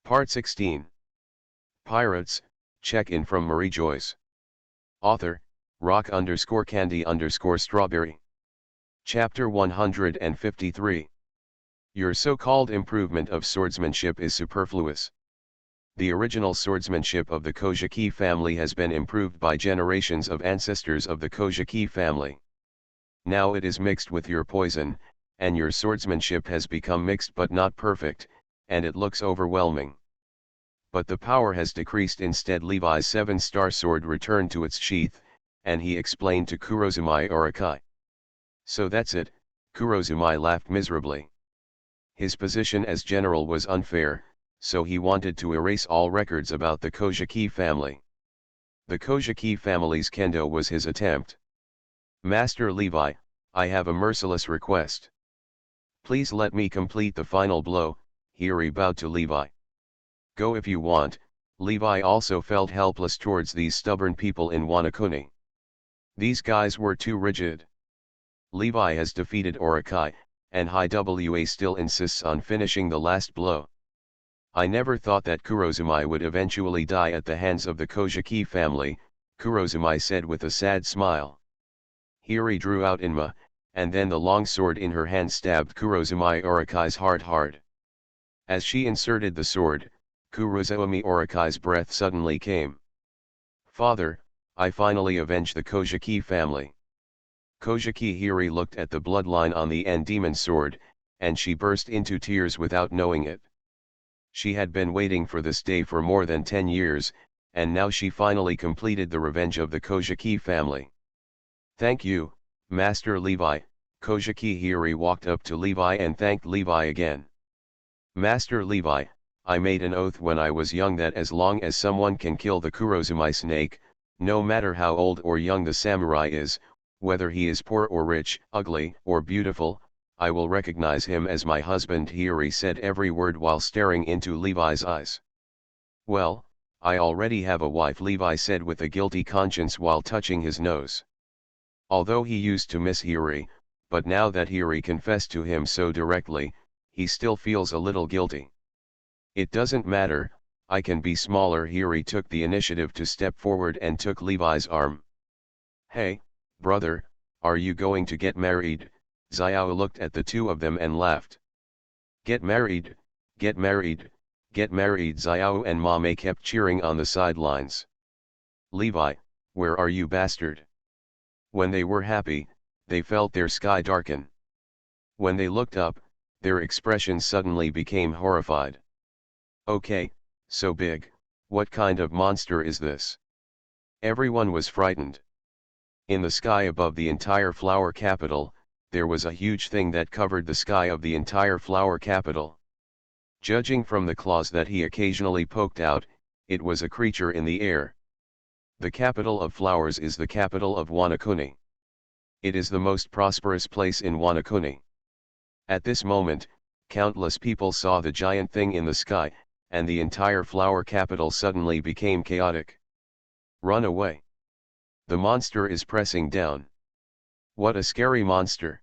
Part 16. Pirates, check-in from Mariejois. Author, rock_candy_strawberry. Chapter 153. Your so-called improvement of swordsmanship is superfluous. The original swordsmanship of the Kojiki family has been improved by generations of ancestors of the Kojiki family. Now it is mixed with your poison, and your swordsmanship has become mixed but not perfect, and it looks overwhelming. But the power has decreased. Instead, Levi's 7-star sword returned to its sheath, and he explained to Kurozumi Urakai. So that's it, Kurozumi laughed miserably. His position as general was unfair, so he wanted to erase all records about the Kojiki family. The Kojiki family's kendo was his attempt. Master Levi, I have a merciless request. Please let me complete the final blow. Hiri bowed to Levi. Go if you want. Levi also felt helpless towards these stubborn people in Wanakuni. These guys were too rigid. Levi has defeated Urakai, and Hiwa still insists on finishing the last blow. I never thought that Kurozumi would eventually die at the hands of the Kojiki family, Kurozumi said with a sad smile. Hiri drew out Inma, and then the long sword in her hand stabbed Kurozumi Urakai's heart hard. As she inserted the sword, Kurozumi Urakai's breath suddenly came. Father, I finally avenged the Kojiki family. Kojiki Hiri looked at the bloodline on the end demon sword, and she burst into tears without knowing it. She had been waiting for this day for more than 10 years, and now she finally completed the revenge of the Kojiki family. Thank you, Master Levi. Kojiki Hiri walked up to Levi and thanked Levi again. Master Levi, I made an oath when I was young that as long as someone can kill the Kurozumi snake, no matter how old or young the samurai is, whether he is poor or rich, ugly or beautiful, I will recognize him as my husband. Hiri said every word while staring into Levi's eyes. Well, I already have a wife, Levi said with a guilty conscience while touching his nose. Although he used to miss Hiri, but now that Hiri confessed to him so directly, he still feels a little guilty. It doesn't matter, I can be smaller. Hiri took the initiative to step forward and took Levi's arm. Hey, brother, are you going to get married? Xiao looked at the two of them and laughed. Get married, get married, get married. Xiao and Mame kept cheering on the sidelines. Levi, where are you, bastard? When they were happy, they felt their sky darken. When they looked up, their expressions suddenly became horrified. Okay, so big, what kind of monster is this? Everyone was frightened. In the sky above the entire flower capital, there was a huge thing that covered the sky of the entire flower capital. Judging from the claws that he occasionally poked out, it was a creature in the air. The capital of flowers is the capital of Wanakuni. It is the most prosperous place in Wanakuni. At this moment, countless people saw the giant thing in the sky, and the entire flower capital suddenly became chaotic. Run away. The monster is pressing down. What a scary monster.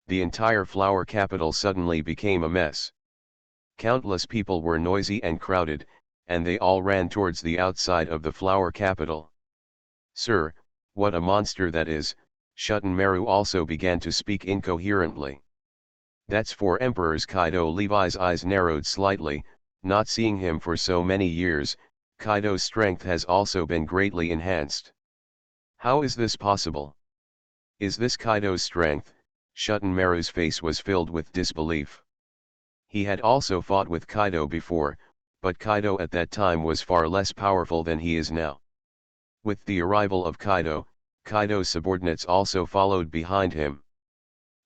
The entire flower capital suddenly became a mess. Countless people were noisy and crowded, and they all ran towards the outside of the flower capital. Sir, what a monster that is. Shuten-Meru also began to speak incoherently. That's for Emperor's Kaido. Levi's eyes narrowed slightly, not seeing him for so many years, Kaido's strength has also been greatly enhanced. How is this possible? Is this Kaido's strength? Shuten-Meru's face was filled with disbelief. He had also fought with Kaido before, but Kaido at that time was far less powerful than he is now. With the arrival of Kaido, Kaido's subordinates also followed behind him.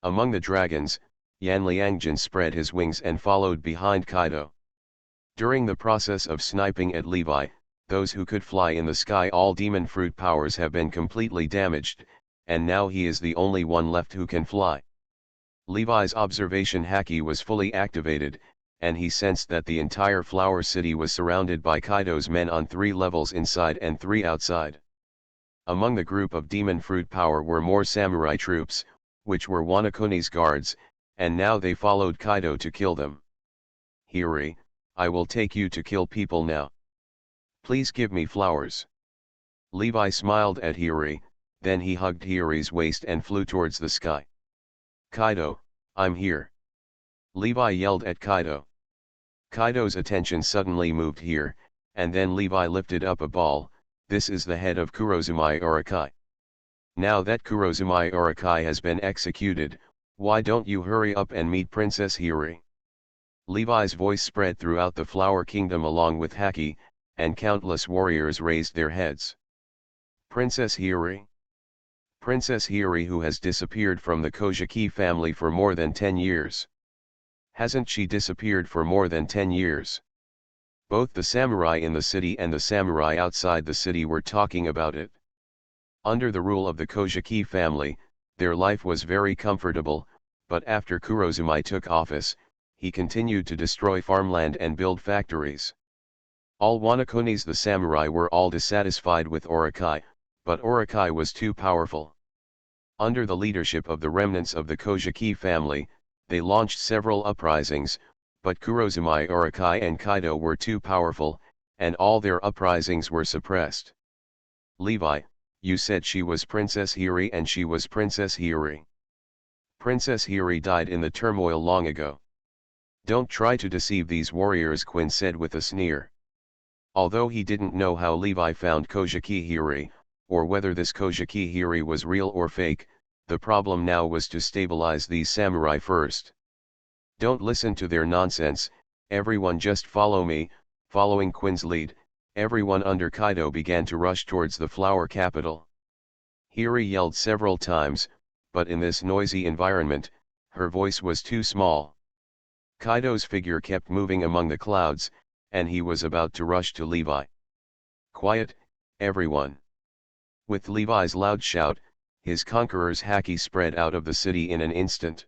Among the dragons, Yan Liangjin spread his wings and followed behind Kaido. During the process of sniping at Levi, those who could fly in the sky, all demon fruit powers have been completely damaged, and now he is the only one left who can fly. Levi's observation haki was fully activated, and he sensed that the entire flower city was surrounded by Kaido's men on 3 levels inside and 3 outside. Among the group of demon fruit power were more samurai troops, which were Wanakuni's guards, and now they followed Kaido to kill them. Hiri, I will take you to kill people now. Please give me flowers. Levi smiled at Hiyori, then he hugged Hiyori's waist and flew towards the sky. Kaido, I'm here. Levi yelled at Kaido. Kaido's attention suddenly moved here, and then Levi lifted up a ball. This is the head of Kurozumai Urakai. Now that Kurozumai Urakai has been executed, why don't you hurry up and meet Princess Hiyori? Levi's voice spread throughout the Flower Kingdom along with Haki, and countless warriors raised their heads. Princess Hiyori? Princess Hiyori, who has disappeared from the Kojiki family for more than 10 years. Hasn't she disappeared for more than 10 years? Both the samurai in the city and the samurai outside the city were talking about it. Under the rule of the Kojiki family, their life was very comfortable, but after Kurozumai took office, he continued to destroy farmland and build factories. All Wanakonis the samurai were all dissatisfied with Urakai, but Urakai was too powerful. Under the leadership of the remnants of the Kojiki family, they launched several uprisings, but Kurozumai Urakai and Kaido were too powerful, and all their uprisings were suppressed. Levi, you said she was Princess Hiyori and she was Princess Hiyori. Princess Hiyori died in the turmoil long ago. Don't try to deceive these warriors, Quinn said with a sneer. Although he didn't know how Levi found Kojiki Hiyori, or whether this Kojiki Hiyori was real or fake, the problem now was to stabilize these samurai first. Don't listen to their nonsense, everyone just follow me. Following Quinn's lead, everyone under Kaido began to rush towards the flower capital. Hiyori yelled several times, but in this noisy environment, her voice was too small. Kaido's figure kept moving among the clouds, and he was about to rush to Levi. Quiet, everyone. With Levi's loud shout, his conqueror's haki spread out of the city in an instant.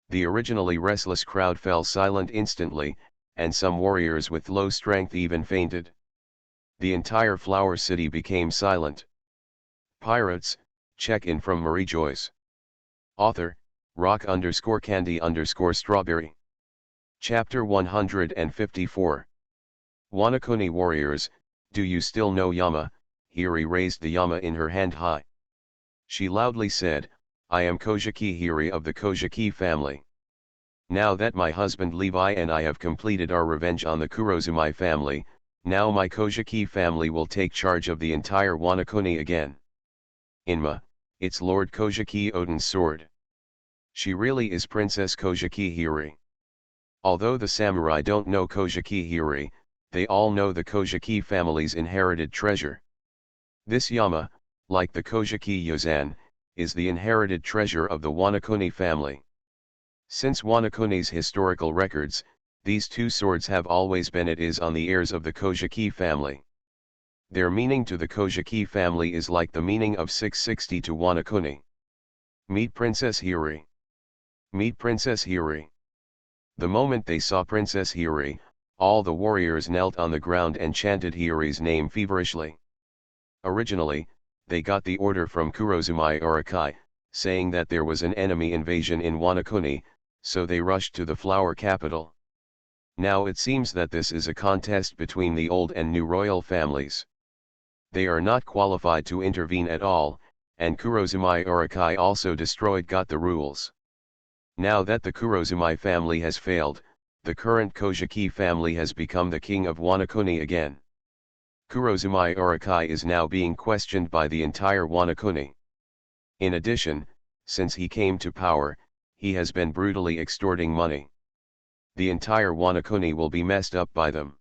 The originally restless crowd fell silent instantly, and some warriors with low strength even fainted. The entire flower city became silent. Pirates, check-in from Mariejois. Author, rock_candy_strawberry. Chapter 154. Wanakoni warriors, do you still know Yama? Hiyori raised the Yama in her hand high. She loudly said, I am Kojiki Hiyori of the Kojiki family. Now that my husband Levi and I have completed our revenge on the Kurozumai family, now my Kojiki family will take charge of the entire Wanakoni again. Inma, it's Lord Kojiki Odin's sword. She really is Princess Kojiki Hiyori. Although the samurai don't know Kojiki Hiyori, they all know the Kojiki family's inherited treasure. This Yama, like the Kojiki Yozan, is the inherited treasure of the Wanakoni family. Since Wanakoni's historical records, these two swords have always been it is on the heirs of the Kojiki family. Their meaning to the Kojiki family is like the meaning of 660 to Wanakoni. Meet Princess Hiyori. Meet Princess Hiyori. The moment they saw Princess Hiyori, all the warriors knelt on the ground and chanted Hiyori's name feverishly. Originally, they got the order from Kurozumai Urakai, saying that there was an enemy invasion in Wanakoni, so they rushed to the flower capital. Now it seems that this is a contest between the old and new royal families. They are not qualified to intervene at all, and Kurozumai Urakai also got the rules. Now that the Kurozumai family has failed, the current Kojiki family has become the king of Wanakoni again. Kurozumai Urakai is now being questioned by the entire Wanakoni. In addition, since he came to power, he has been brutally extorting money. The entire Wanakoni will be messed up by them.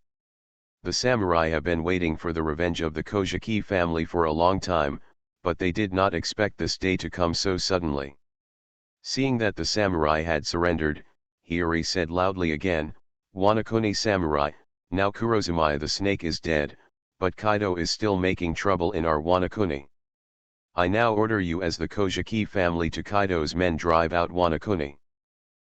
The samurai have been waiting for the revenge of the Kojiki family for a long time, but they did not expect this day to come so suddenly. Seeing that the samurai had surrendered, Hiyori said loudly again, Wanakoni samurai, now Kurozumai the snake is dead, but Kaido is still making trouble in our Wanakoni. I now order you as the Kojiki family to Kaido's men drive out Wanakoni.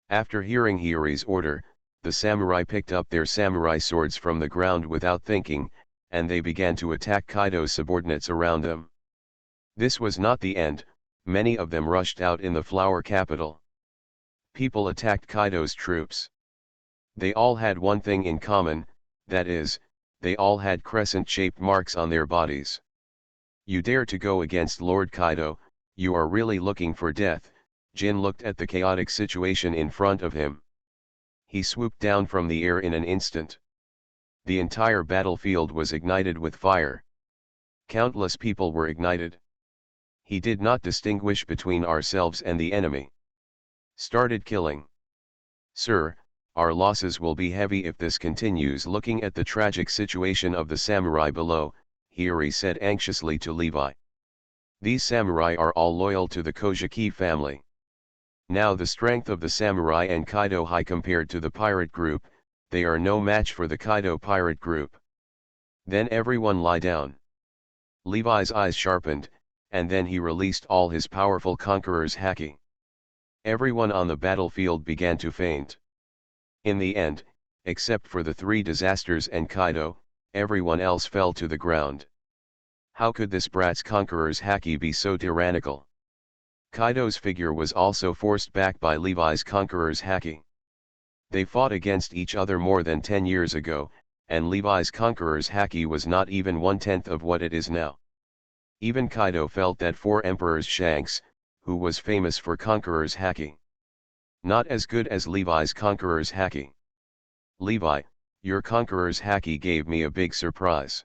After hearing Hiyori's order, the samurai picked up their samurai swords from the ground without thinking, and they began to attack Kaido's subordinates around them. This was not the end, many of them rushed out in the flower capital. People attacked Kaido's troops. They all had one thing in common, that is, they all had crescent-shaped marks on their bodies. You dare to go against Lord Kaido, you are really looking for death. Jin looked at the chaotic situation in front of him. He swooped down from the air in an instant. The entire battlefield was ignited with fire. Countless people were ignited. He did not distinguish between ourselves and the enemy. Started killing. Sir, our losses will be heavy if this continues. Looking at the tragic situation of the samurai below, Hiyori said anxiously to Levi. These samurai are all loyal to the Kojiki family. Now the strength of the samurai and Kaido high compared to the pirate group, they are no match for the Kaido pirate group. Then everyone lie down. Levi's eyes sharpened, and then he released all his powerful conqueror's haki. Everyone on the battlefield began to faint. In the end, except for the three disasters and Kaido, everyone else fell to the ground. How could this brat's conqueror's haki be so tyrannical? Kaido's figure was also forced back by Levi's conqueror's haki. They fought against each other more than 10 years ago, and Levi's conqueror's haki was not even 1/10 of what it is now. Even Kaido felt that for Emperor's Shanks, who was famous for conqueror's haki. Not as good as Levi's conqueror's haki. Levi, your conqueror's haki gave me a big surprise.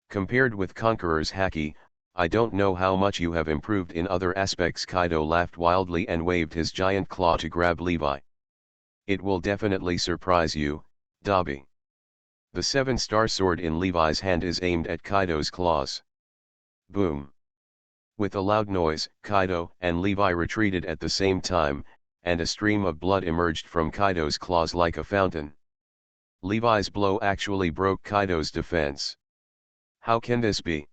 Compared with conqueror's haki, I don't know how much you have improved in other aspects. Kaido laughed wildly and waved his giant claw to grab Levi. It will definitely surprise you, Dabi. The 7-star sword in Levi's hand is aimed at Kaido's claws. Boom. With a loud noise, Kaido and Levi retreated at the same time, and a stream of blood emerged from Kaido's claws like a fountain. Levi's blow actually broke Kaido's defense. How can this be?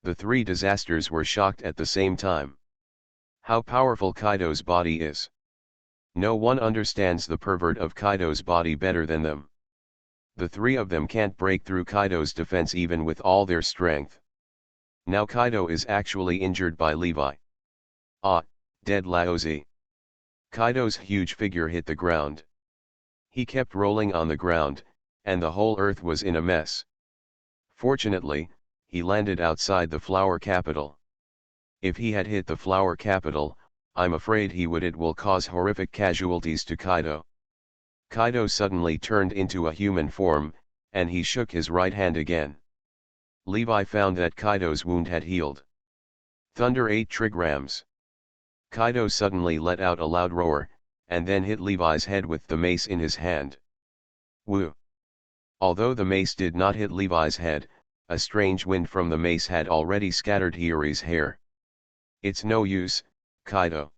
The three disasters were shocked at the same time. How powerful Kaido's body is. No one understands the pervert of Kaido's body better than them. The three of them can't break through Kaido's defense even with all their strength. Now Kaido is actually injured by Levi. Ah, dead Laozi. Kaido's huge figure hit the ground. He kept rolling on the ground, and the whole earth was in a mess. Fortunately, he landed outside the flower capital. If he had hit the flower capital, I'm afraid it will cause horrific casualties to Kaido. Kaido suddenly turned into a human form, and he shook his right hand again. Levi found that Kaido's wound had healed. Thunder 8 trigrams. Kaido suddenly let out a loud roar, and then hit Levi's head with the mace in his hand. Woo! Although the mace did not hit Levi's head, a strange wind from the mace had already scattered Hiyori's hair. It's no use, Kaido.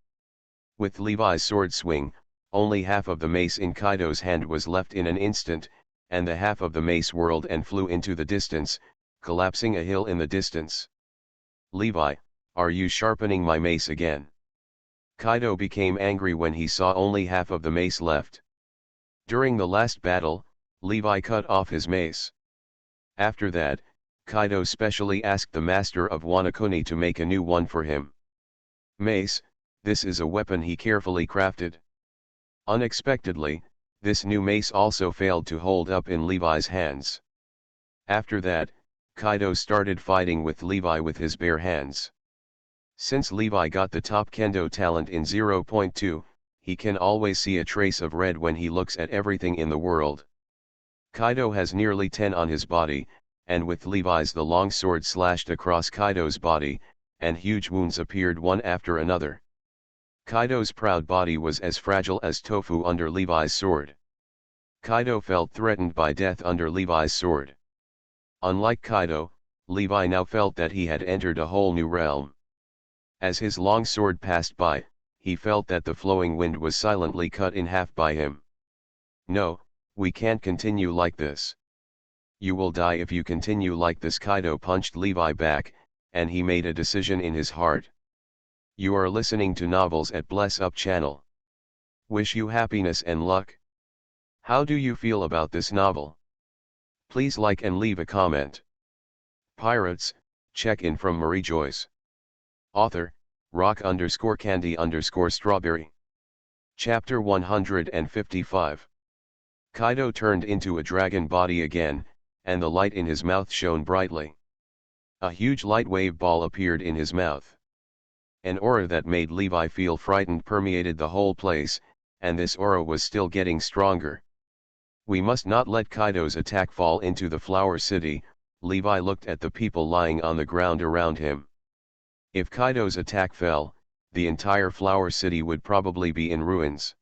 With Levi's sword swing, only half of the mace in Kaido's hand was left in an instant, and the half of the mace whirled and flew into the distance, collapsing a hill in the distance. Levi, are you sharpening my mace again? Kaido became angry when he saw only half of the mace left. During the last battle, Levi cut off his mace. After that, Kaido specially asked the master of Wanakuni to make a new one for him. Mace, this is a weapon he carefully crafted. Unexpectedly, this new mace also failed to hold up in Levi's hands. After that, Kaido started fighting with Levi with his bare hands. Since Levi got the top kendo talent in 0.2, he can always see a trace of red when he looks at everything in the world. Kaido has nearly 10 on his body, and with Levi's the long sword slashed across Kaido's body, and huge wounds appeared one after another. Kaido's proud body was as fragile as tofu under Levi's sword. Kaido felt threatened by death under Levi's sword. Unlike Kaido, Levi now felt that he had entered a whole new realm. As his long sword passed by, he felt that the flowing wind was silently cut in half by him. No, we can't continue like this. You will die if you continue like this. Kaido punched Levi back, and he made a decision in his heart. You are listening to Novels at Bless Up channel. Wish you happiness and luck. How do you feel about this novel? Please like and leave a comment. Pirates, check in from Mariejois. Author, rock_candy_strawberry. Chapter 155. Kaido turned into a dragon body again, and the light in his mouth shone brightly. A huge light wave ball appeared in his mouth. An aura that made Levi feel frightened permeated the whole place, and this aura was still getting stronger. We must not let Kaido's attack fall into the Flower City. Levi looked at the people lying on the ground around him. If Kaido's attack fell, the entire Flower City would probably be in ruins.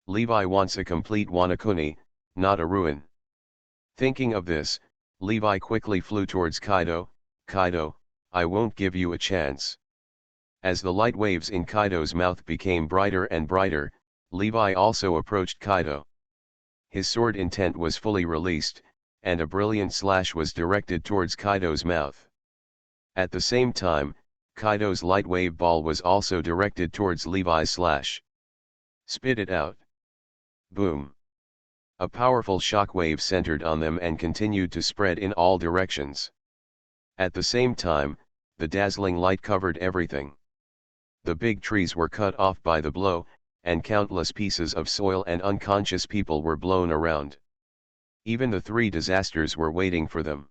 Levi wants a complete Wanakuni, not a ruin. Thinking of this, Levi quickly flew towards Kaido. Kaido, I won't give you a chance. As the light waves in Kaido's mouth became brighter and brighter, Levi also approached Kaido. His sword intent was fully released, and a brilliant slash was directed towards Kaido's mouth. At the same time, Kaido's light wave ball was also directed towards Levi's slash. Spit it out. Boom. A powerful shockwave centered on them and continued to spread in all directions. At the same time, the dazzling light covered everything. The big trees were cut off by the blow, and countless pieces of soil and unconscious people were blown around. Even the three disasters were waiting for them.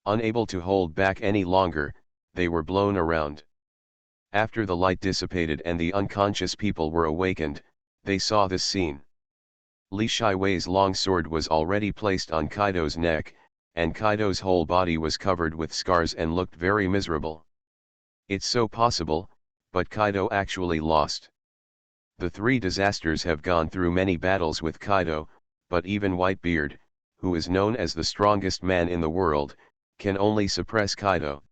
Unable to hold back any longer, they were blown around. After the light dissipated and the unconscious people were awakened, they saw this scene. Li Shiwei's long sword was already placed on Kaido's neck, and Kaido's whole body was covered with scars and looked very miserable. It's so possible, but Kaido actually lost. The three disasters have gone through many battles with Kaido, but even Whitebeard, who is known as the strongest man in the world, can only suppress Kaido.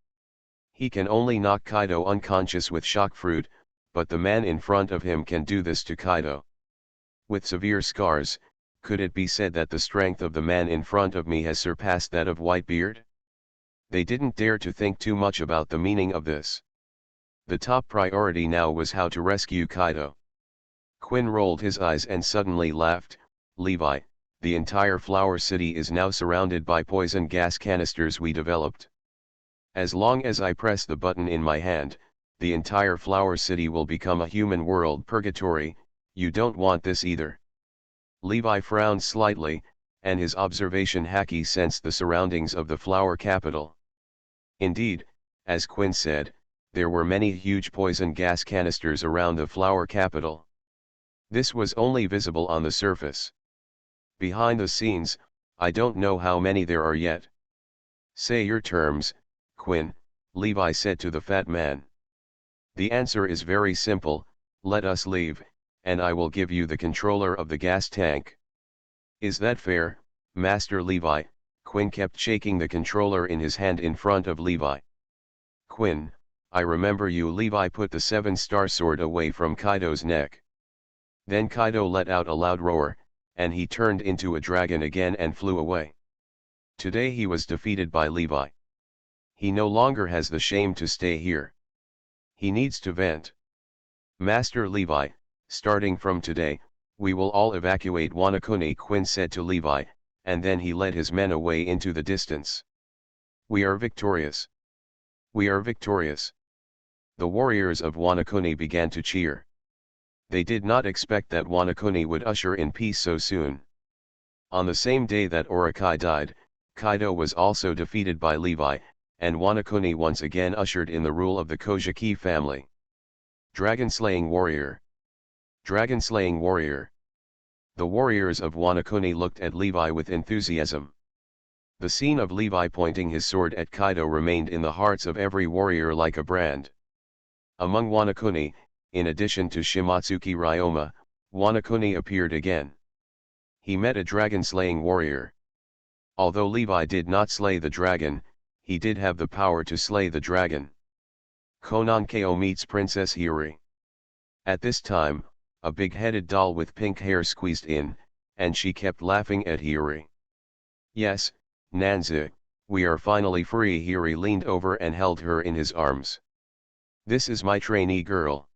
He can only knock Kaido unconscious with shock fruit, but the man in front of him can do this to Kaido. With severe scars, could it be said that the strength of the man in front of me has surpassed that of Whitebeard? They didn't dare to think too much about the meaning of this. The top priority now was how to rescue Kaido. Quinn rolled his eyes and suddenly laughed. Levi, the entire Flower City is now surrounded by poison gas canisters we developed. As long as I press the button in my hand, the entire Flower City will become a human world purgatory. You don't want this either. Levi frowned slightly, and his observation Haki sensed the surroundings of the flower capital. Indeed, as Quinn said, there were many huge poison gas canisters around the flower capital. This was only visible on the surface. Behind the scenes, I don't know how many there are yet. Say your terms, Quinn, Levi said to the fat man. The answer is very simple, let us leave, and I will give you the controller of the gas tank. Is that fair, Master Levi? Quinn kept shaking the controller in his hand in front of Levi. Quinn, I remember you. Levi put the 7-star sword away from Kaido's neck. Then Kaido let out a loud roar, and he turned into a dragon again and flew away. Today he was defeated by Levi. He no longer has the shame to stay here. He needs to vent. Master Levi, starting from today, we will all evacuate Wanakuni, Quinn said to Levi, and then he led his men away into the distance. We are victorious. We are victorious. The warriors of Wanakuni began to cheer. They did not expect that Wanakuni would usher in peace so soon. On the same day that Orokai died, Kaido was also defeated by Levi, and Wanakuni once again ushered in the rule of the Kojiki family. Dragon-slaying warrior. Dragon-slaying warrior. The warriors of Wanakuni looked at Levi with enthusiasm. The scene of Levi pointing his sword at Kaido remained in the hearts of every warrior like a brand. Among Wanakuni, in addition to Shimatsuki Ryoma, Wanakuni appeared again. He met a dragon-slaying warrior. Although Levi did not slay the dragon, he did have the power to slay the dragon. Kononkeo meets Princess Hiri. At this time, a big-headed doll with pink hair squeezed in, and she kept laughing at Hiri. Yes, Nanzu, we are finally free. Hiri leaned over and held her in his arms. This is my trainee girl.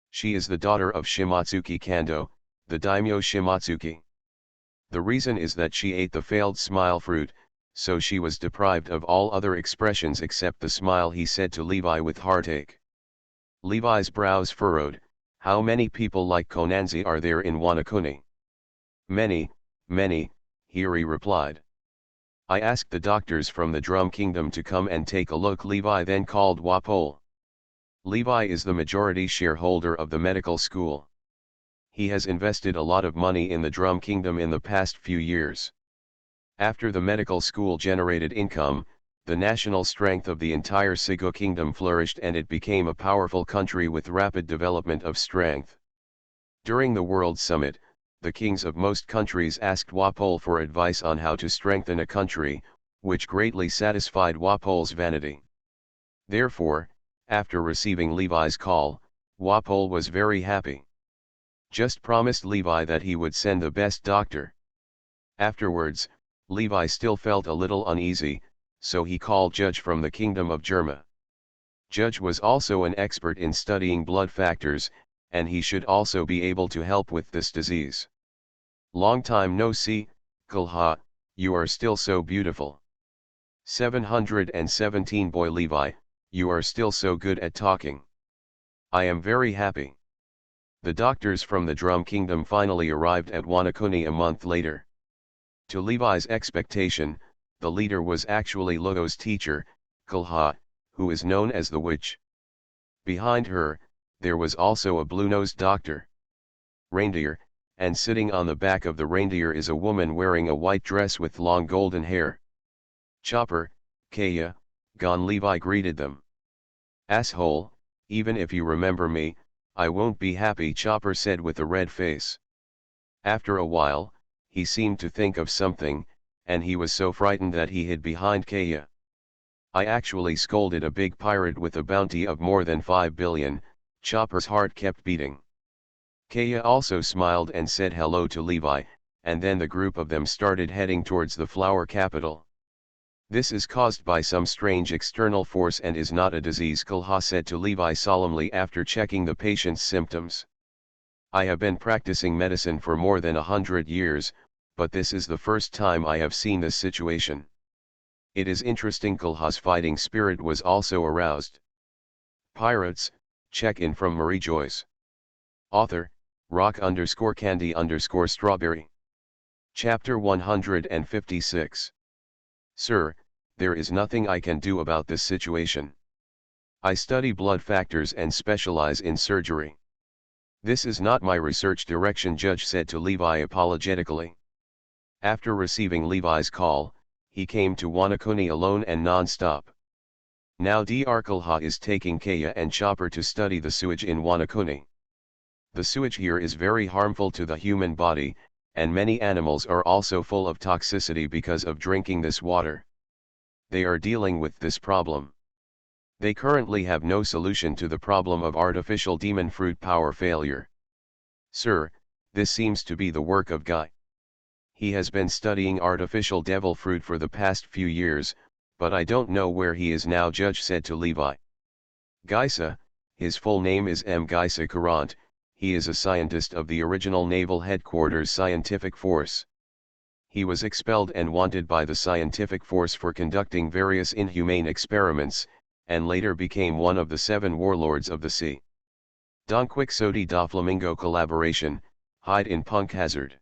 She is the daughter of Shimatsuki Kando, the daimyo Shimatsuki. The reason is that she ate the failed smile fruit, so she was deprived of all other expressions except the smile, he said to Levi with heartache. Levi's brows furrowed. How many people like Konanzi are there in Wanakuni? Many, Many, Hiri replied. I asked the doctors from the Drum Kingdom to come and take a look. Levi then called Wapol. Levi is the majority shareholder of the medical school. He has invested a lot of money in the Drum Kingdom in the past few years. After the medical school generated income, the national strength of the entire Sigo Kingdom flourished and it became a powerful country with rapid development of strength. During the World Summit, the kings of most countries asked Wapol for advice on how to strengthen a country, which greatly satisfied Wapol's vanity. Therefore, after receiving Levi's call, Wapol was very happy. Just promised Levi that he would send the best doctor. Afterwards, Levi still felt a little uneasy, so he called Judge from the Kingdom of Germa. Judge was also an expert in studying blood factors, and he should also be able to help with this disease. Long time no see, Kulha, you are still so beautiful. 717 Boy Levi, you are still so good at talking. I am very happy. The doctors from the Drum Kingdom finally arrived at Wanakuni a month later. To Levi's expectation, the leader was actually Logo's teacher, Kulha, who is known as the witch. Behind her, there was also a blue-nosed doctor. Reindeer, and sitting on the back of the reindeer is a woman wearing a white dress with long golden hair. Chopper, Kaya, Gon Levi greeted them. Asshole, even if you remember me, I won't be happy, Chopper said with a red face. After a while, he seemed to think of something, and he was so frightened that he hid behind Kaya. I actually scolded a big pirate with a bounty of more than 5 billion, Chopper's heart kept beating. Kaya also smiled and said hello to Levi, and then the group of them started heading towards the flower capital. This is caused by some strange external force and is not a disease, Kulha said to Levi solemnly after checking the patient's symptoms. I have been practicing medicine for more than 100 years, but this is the first time I have seen this situation. It is interesting. Kulha's fighting spirit was also aroused. Pirates, check-in from Mariejois. Author, rock_candy_strawberry. Chapter 156. Sir, there is nothing I can do about this situation. I study blood factors and specialize in surgery. This is not my research direction, Judge said to Levi apologetically. After receiving Levi's call, he came to Wanakuni alone and non-stop. Now Dr. Kulha is taking Kaya and Chopper to study the sewage in Wanakuni. The sewage here is very harmful to the human body, and many animals are also full of toxicity because of drinking this water. They are dealing with this problem. They currently have no solution to the problem of artificial demon fruit power failure. Sir, this seems to be the work of Guy. He has been studying artificial devil fruit for the past few years, but I don't know where he is now, Judge said to Levi. Geisa, his full name is M. Geisa Courant, he is a scientist of the original Naval Headquarters Scientific Force. He was expelled and wanted by the Scientific Force for conducting various inhumane experiments, and later became one of the 7 warlords of the sea. Don Quixote da Flamingo collaboration, hide in Punk Hazard.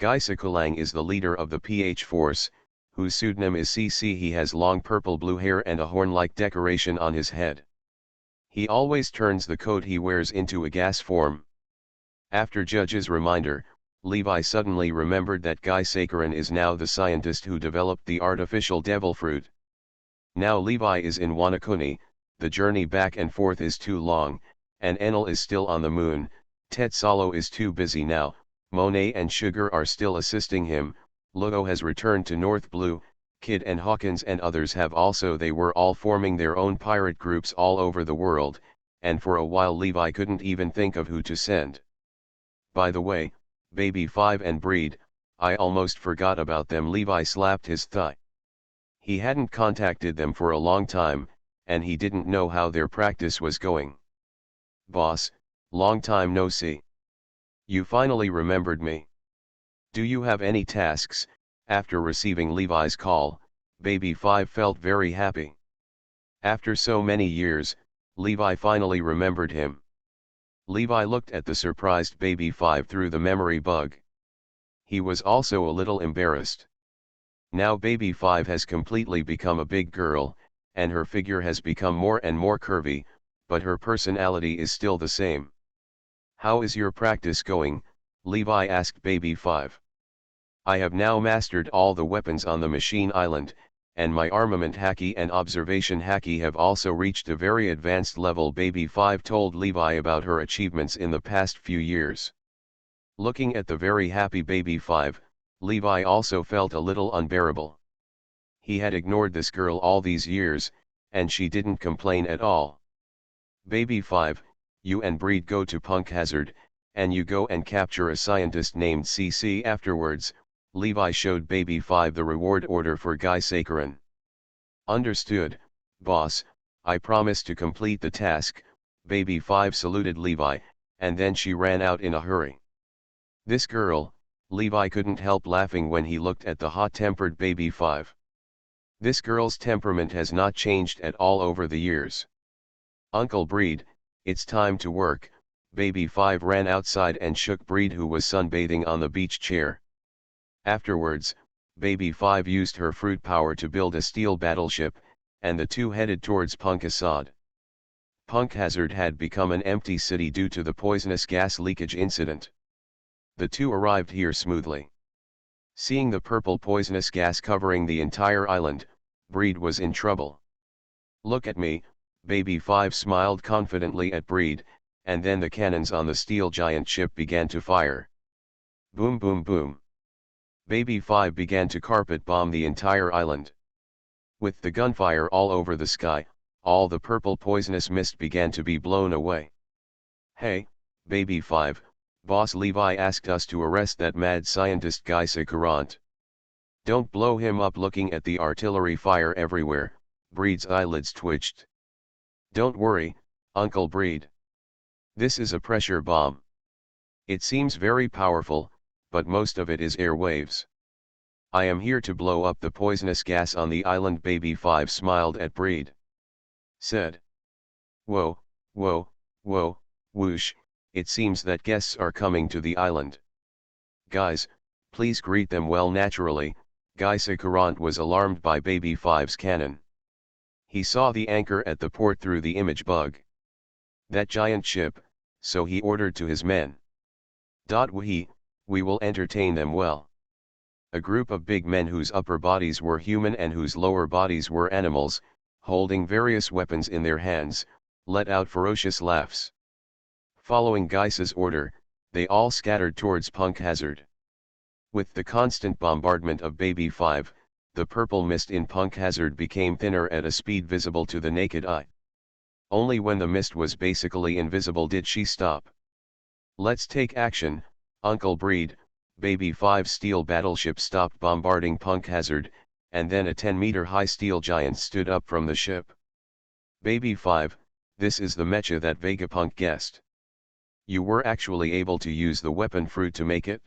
Geisa Kulang is the leader of the PH Force, whose pseudonym is CC. He has long purple-blue hair and a horn-like decoration on his head. He always turns the coat he wears into a gas form. After Judge's reminder, Levi suddenly remembered that Guy Sakaran is now the scientist who developed the artificial devil fruit. Now Levi is in Wanakuni, the journey back and forth is too long, and Enel is still on the moon, Tetsalo is too busy now, Monet and Sugar are still assisting him, Logo has returned to North Blue, Kid and Hawkins and others have also. They were all forming their own pirate groups all over the world, and for a while Levi couldn't even think of who to send. By the way, Baby 5 and Breed, I almost forgot about them. Levi slapped his thigh. He hadn't contacted them for a long time, and he didn't know how their practice was going. Boss, long time no see. You finally remembered me. Do you have any tasks? After receiving Levi's call, Baby 5 felt very happy. After so many years, Levi finally remembered him. Levi looked at the surprised Baby 5 through the memory bug. He was also a little embarrassed. Now baby 5 has completely become a big girl, and her figure has become more and more curvy, but her personality is still the same. "How is your practice going?" Levi asked baby 5. "I have now mastered all the weapons on the machine island, and my armament haki and observation haki have also reached a very advanced level." Baby 5 told Levi about her achievements in the past few years. Looking at the very happy baby 5, Levi also felt a little unbearable. He had ignored this girl all these years, and she didn't complain at all. "Baby 5, you and Breed go to Punk Hazard, and you go and capture a scientist named CC afterwards." Levi showed baby 5 the reward order for Guy Sakaran. "Understood, boss, I promise to complete the task." Baby 5 saluted Levi, and then she ran out in a hurry. This girl, Levi couldn't help laughing when he looked at the hot-tempered baby 5. This girl's temperament has not changed at all over the years. "Uncle Breed, it's time to work." Baby 5 ran outside and shook Breed, who was sunbathing on the beach chair. Afterwards, baby 5 used her fruit power to build a steel battleship, and the two headed towards Punk Assad. Punk Hazard had become an empty city due to the poisonous gas leakage incident. The two arrived here smoothly. Seeing the purple poisonous gas covering the entire island, Breed was in trouble. "Look at me," baby 5 smiled confidently at Breed, and then the cannons on the steel giant ship began to fire. Boom boom boom. Baby 5 began to carpet bomb the entire island. With the gunfire all over the sky, all the purple poisonous mist began to be blown away. "Hey, baby 5, Boss Levi asked us to arrest that mad scientist Guy Sakaran. Don't blow him up." Looking at the artillery fire everywhere, Breed's eyelids twitched. "Don't worry, Uncle Breed. This is a pressure bomb. It seems very powerful, but most of it is air waves. I am here to blow up the poisonous gas on the island." Baby 5 smiled at Breed. Said, "Whoa, whoa, whoa, whoosh, it seems that guests are coming to the island. Guys, please greet them well." Naturally, Guy Sakaran was alarmed by baby 5's cannon. He saw the anchor at the port through the image bug. That giant ship, so he ordered to his men. We will entertain them well." A group of big men whose upper bodies were human and whose lower bodies were animals, holding various weapons in their hands, let out ferocious laughs. Following Guy's order, they all scattered towards Punk Hazard. With the constant bombardment of baby 5, the purple mist in Punk Hazard became thinner at a speed visible to the naked eye. Only when the mist was basically invisible did she stop. "Let's take action, Uncle Breed." Baby 5's steel battleship stopped bombarding Punk Hazard, and then a 10-meter-high steel giant stood up from the ship. "Baby 5, this is the mecha that Vegapunk guessed. You were actually able to use the weapon fruit to make it?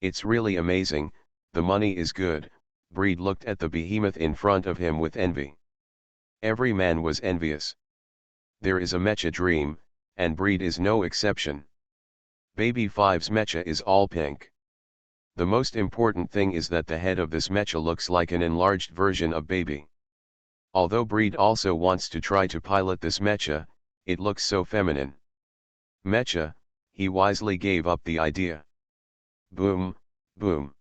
It's really amazing, the money is good." Breed looked at the behemoth in front of him with envy. Every man was envious. There is a mecha dream, and Breed is no exception. Baby 5's mecha is all pink. The most important thing is that the head of this mecha looks like an enlarged version of baby. Although Breed also wants to try to pilot this mecha, it looks so feminine. Mecha, he wisely gave up the idea. Boom, boom.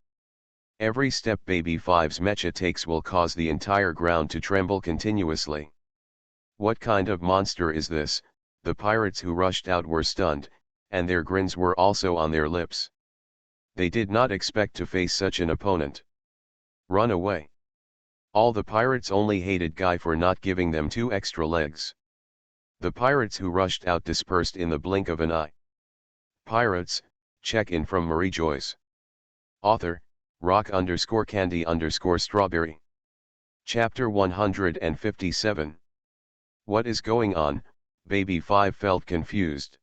Every step baby 5's mecha takes will cause the entire ground to tremble continuously. What kind of monster is this? The pirates who rushed out were stunned, and their grins were also on their lips. They did not expect to face such an opponent. Run away. All the pirates only hated Guy for not giving them 2 extra legs. The pirates who rushed out dispersed in the blink of an eye. Pirates, check-in from Mariejois. Author, rock_candy_strawberry. Chapter 157. What is going on? Baby 5 felt confused.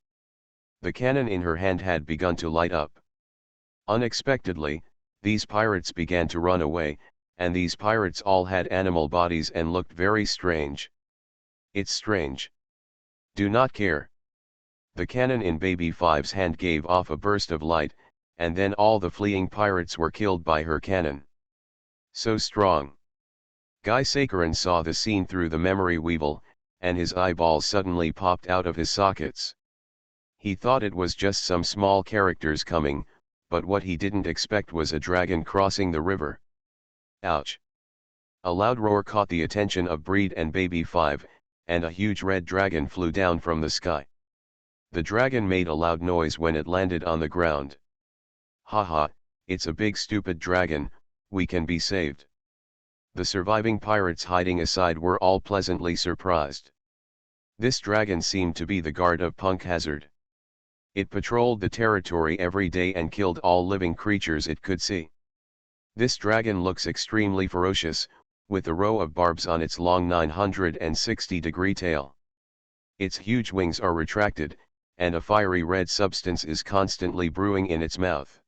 The cannon in her hand had begun to light up. Unexpectedly, these pirates began to run away, and these pirates all had animal bodies and looked very strange. It's strange. Do not care. The cannon in baby 5's hand gave off a burst of light, and then all the fleeing pirates were killed by her cannon. So strong. Guy Saccharin saw the scene through the memory weevil, and his eyeballs suddenly popped out of his sockets. He thought it was just some small characters coming, but what he didn't expect was a dragon crossing the river. Ouch! A loud roar caught the attention of Breed and Baby 5, and a huge red dragon flew down from the sky. The dragon made a loud noise when it landed on the ground. Haha, it's a big stupid dragon, we can be saved. The surviving pirates hiding aside were all pleasantly surprised. This dragon seemed to be the guard of Punk Hazard. It patrolled the territory every day and killed all living creatures it could see. This dragon looks extremely ferocious, with a row of barbs on its long 960-degree tail. Its huge wings are retracted, and a fiery red substance is constantly brewing in its mouth.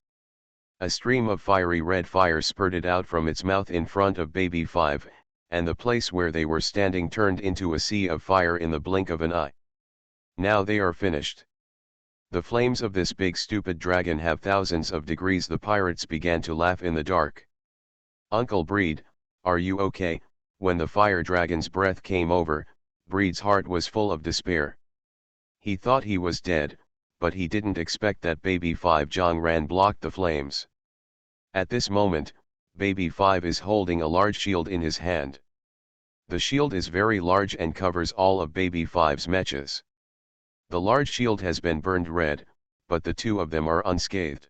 A stream of fiery red fire spurted out from its mouth in front of Baby 5, and the place where they were standing turned into a sea of fire in the blink of an eye. Now they are finished. The flames of this big stupid dragon have thousands of degrees. The pirates began to laugh in the dark. Uncle Breed, are you okay? When the fire dragon's breath came over, Breed's heart was full of despair. He thought he was dead, but he didn't expect that Baby 5 Jong Ran blocked the flames. At this moment, Baby 5 is holding a large shield in his hand. The shield is very large and covers all of Baby 5's mechas. The large shield has been burned red, but the two of them are unscathed.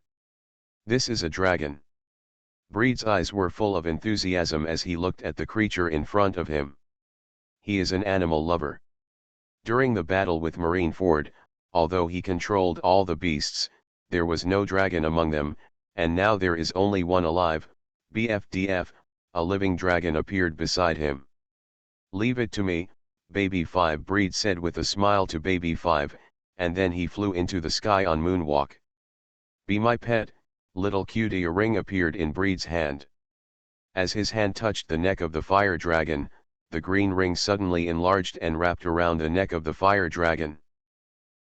This is a dragon. Breed's eyes were full of enthusiasm as he looked at the creature in front of him. He is an animal lover. During the battle with Marineford, although he controlled all the beasts, there was no dragon among them, and now there is only one alive. BFDF, a living dragon appeared beside him. Leave it to me, Baby 5 Breed said with a smile to Baby 5, and then he flew into the sky on moonwalk. Be my pet, little cutie. A ring appeared in Breed's hand. As his hand touched the neck of the fire dragon, the green ring suddenly enlarged and wrapped around the neck of the fire dragon.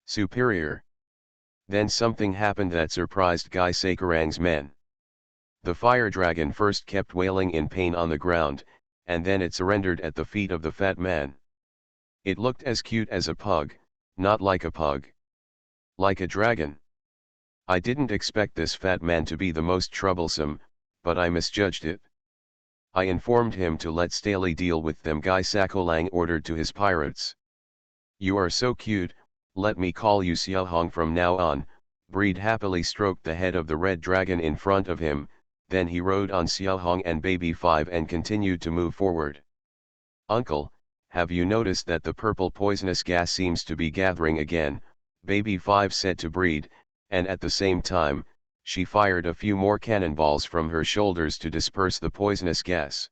Superior. Then something happened that surprised Guy Saccharin's men. The fire dragon first kept wailing in pain on the ground, and then it surrendered at the feet of the fat man. It looked as cute as a pug, not like a pug. Like a dragon. I didn't expect this fat man to be the most troublesome, but I misjudged it. I informed him to let Staley deal with them. Guy Saccharin ordered to his pirates. You are so cute, let me call you Xiaohong from now on. Breed happily stroked the head of the red dragon in front of him, then he rode on Xiaohong and Baby 5 and continued to move forward. Uncle, have you noticed that the purple poisonous gas seems to be gathering again? Baby 5 said to Breed, and at the same time, she fired a few more cannonballs from her shoulders to disperse the poisonous gas.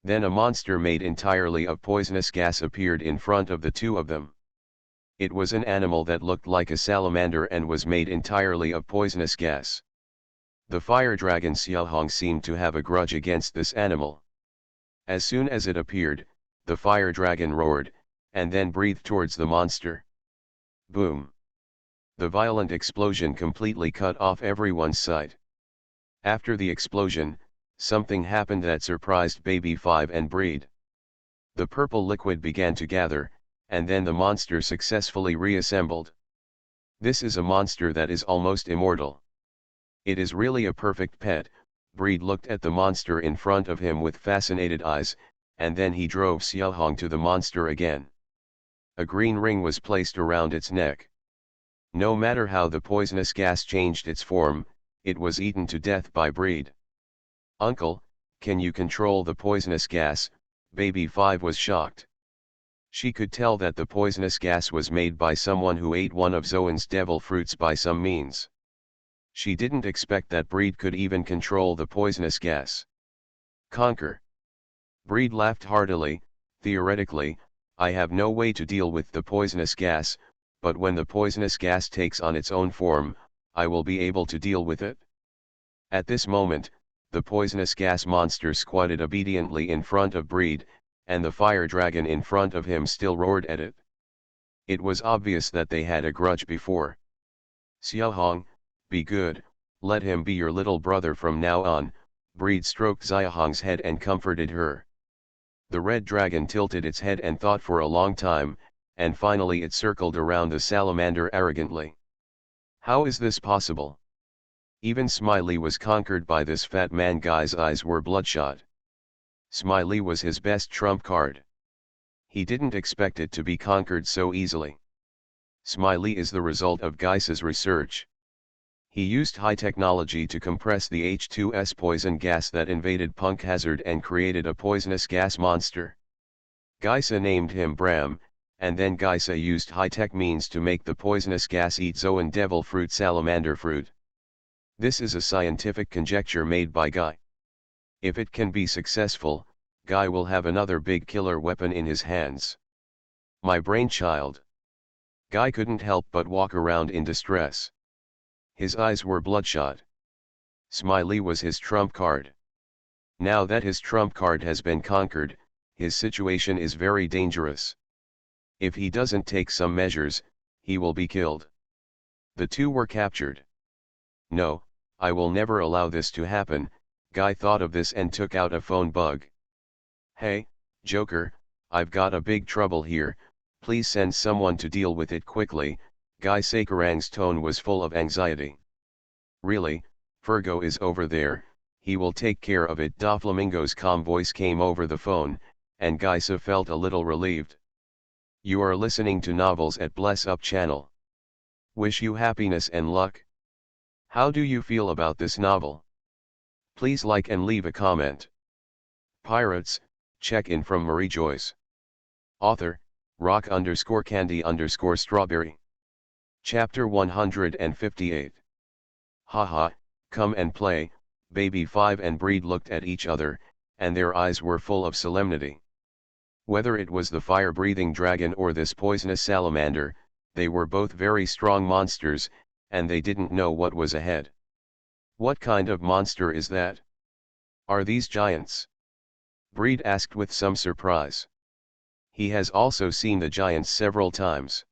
Then a monster made entirely of poisonous gas appeared in front of the two of them. It was an animal that looked like a salamander and was made entirely of poisonous gas. The fire dragon Xiaohong seemed to have a grudge against this animal. As soon as it appeared, the fire dragon roared, and then breathed towards the monster. Boom! The violent explosion completely cut off everyone's sight. After the explosion, something happened that surprised Baby 5 and Breed. The purple liquid began to gather, and then the monster successfully reassembled. This is a monster that is almost immortal. It is really a perfect pet. Breed looked at the monster in front of him with fascinated eyes, and then he drove Xiaohong to the monster again. A green ring was placed around its neck. No matter how the poisonous gas changed its form, it was eaten to death by Breed. Uncle, can you control the poisonous gas? Baby 5 was shocked. She could tell that the poisonous gas was made by someone who ate one of Zoan's devil fruits by some means. She didn't expect that Breed could even control the poisonous gas. Conquer. Breed laughed heartily. Theoretically, I have no way to deal with the poisonous gas, but when the poisonous gas takes on its own form, I will be able to deal with it. At this moment, the poisonous gas monster squatted obediently in front of Breed, and the fire dragon in front of him still roared at it. It was obvious that they had a grudge before. Xiaohong, be good, Let him be your little brother from now on. Breed stroked Xiahong's head and comforted her. The red dragon tilted its head and thought for a long time, and finally it circled around the salamander arrogantly. How is this possible? Even Smiley was conquered by this fat man. Guy's eyes were bloodshot. Smiley was his best trump card. He didn't expect it to be conquered so easily. Smiley is the result of Guy's research. He used high technology to compress the H2S poison gas that invaded Punk Hazard and created a poisonous gas monster. Geisa named him Bram, and then Geisa used high-tech means to make the poisonous gas eat Zoan devil fruit salamander fruit. This is a scientific conjecture made by Guy. If it can be successful, Guy will have another big killer weapon in his hands. My brainchild. Guy couldn't help but walk around in distress. His eyes were bloodshot. Smiley was his trump card. Now that his trump card has been conquered, his situation is very dangerous. If he doesn't take some measures, he will be killed. The two were captured. No, I will never allow this to happen. Guy thought of this and took out a phone bug. Hey, Joker, I've got a big trouble here, please send someone to deal with it quickly. Guy Sakarang's tone was full of anxiety. Really, Fergo is over there, he will take care of it. Doflamingo's calm voice came over the phone, and Geisa felt a little relieved. You are listening to Novels at Bless Up channel. Wish you happiness and luck. How do you feel about this novel? Please like and leave a comment. Pirates, check-in from Mariejois. Author, rock_candy_strawberry. Chapter 158. Haha, come and play. Baby 5 and Breed looked at each other, and their eyes were full of solemnity. Whether it was the fire-breathing dragon or this poisonous salamander, they were both very strong monsters, and they didn't know what was ahead. What kind of monster is that? Are these giants? Breed asked with some surprise. He has also seen the giants several times.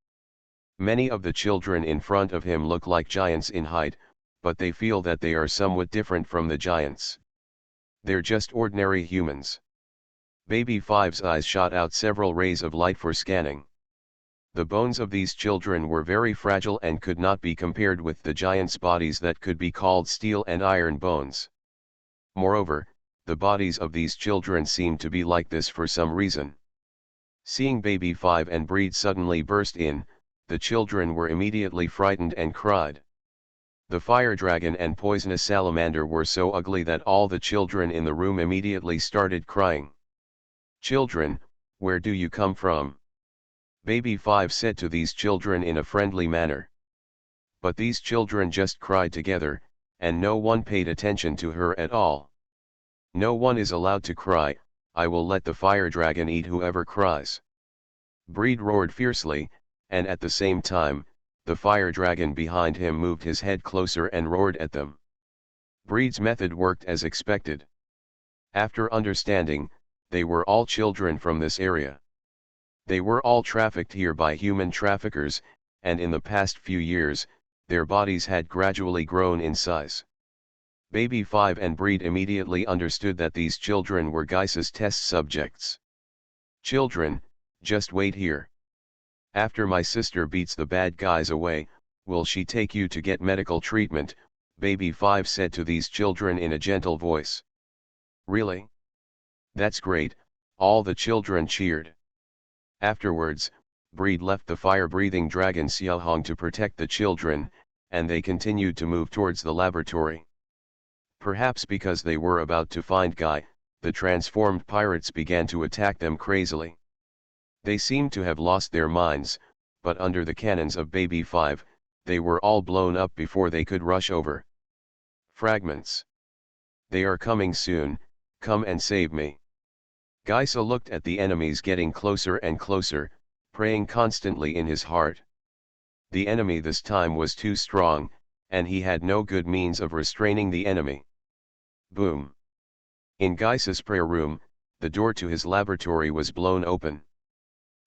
Many of the children in front of him look like giants in height, but they feel that they are somewhat different from the giants. They're just ordinary humans. Baby 5's eyes shot out several rays of light for scanning. The bones of these children were very fragile and could not be compared with the giants' bodies that could be called steel and iron bones. Moreover, the bodies of these children seemed to be like this for some reason. Seeing Baby 5 and Breed suddenly burst in, the children were immediately frightened and cried. The fire dragon and poisonous salamander were so ugly that all the children in the room immediately started crying. Children, where do you come from? Baby 5 said to these children in a friendly manner. But these children just cried together, and no one paid attention to her at all. No one is allowed to cry, I will let the fire dragon eat whoever cries. Breed roared fiercely, and at the same time, the fire dragon behind him moved his head closer and roared at them. Breed's method worked as expected. After understanding, they were all children from this area. They were all trafficked here by human traffickers, and in the past few years, their bodies had gradually grown in size. Baby 5 and Breed immediately understood that these children were Geisa's test subjects. Children, just wait here. After my sister beats the bad guys away, will she take you to get medical treatment? Baby 5 said to these children in a gentle voice. Really? That's great, all the children cheered. Afterwards, Breed left the fire-breathing dragon Xiaohong to protect the children, and they continued to move towards the laboratory. Perhaps because they were about to find Guy, the transformed pirates began to attack them crazily. They seemed to have lost their minds, but under the cannons of Baby 5, they were all blown up before they could rush over. Fragments. They are coming soon, come and save me. Geisa looked at the enemies getting closer and closer, praying constantly in his heart. The enemy this time was too strong, and he had no good means of restraining the enemy. Boom. In Geisa's prayer room, the door to his laboratory was blown open.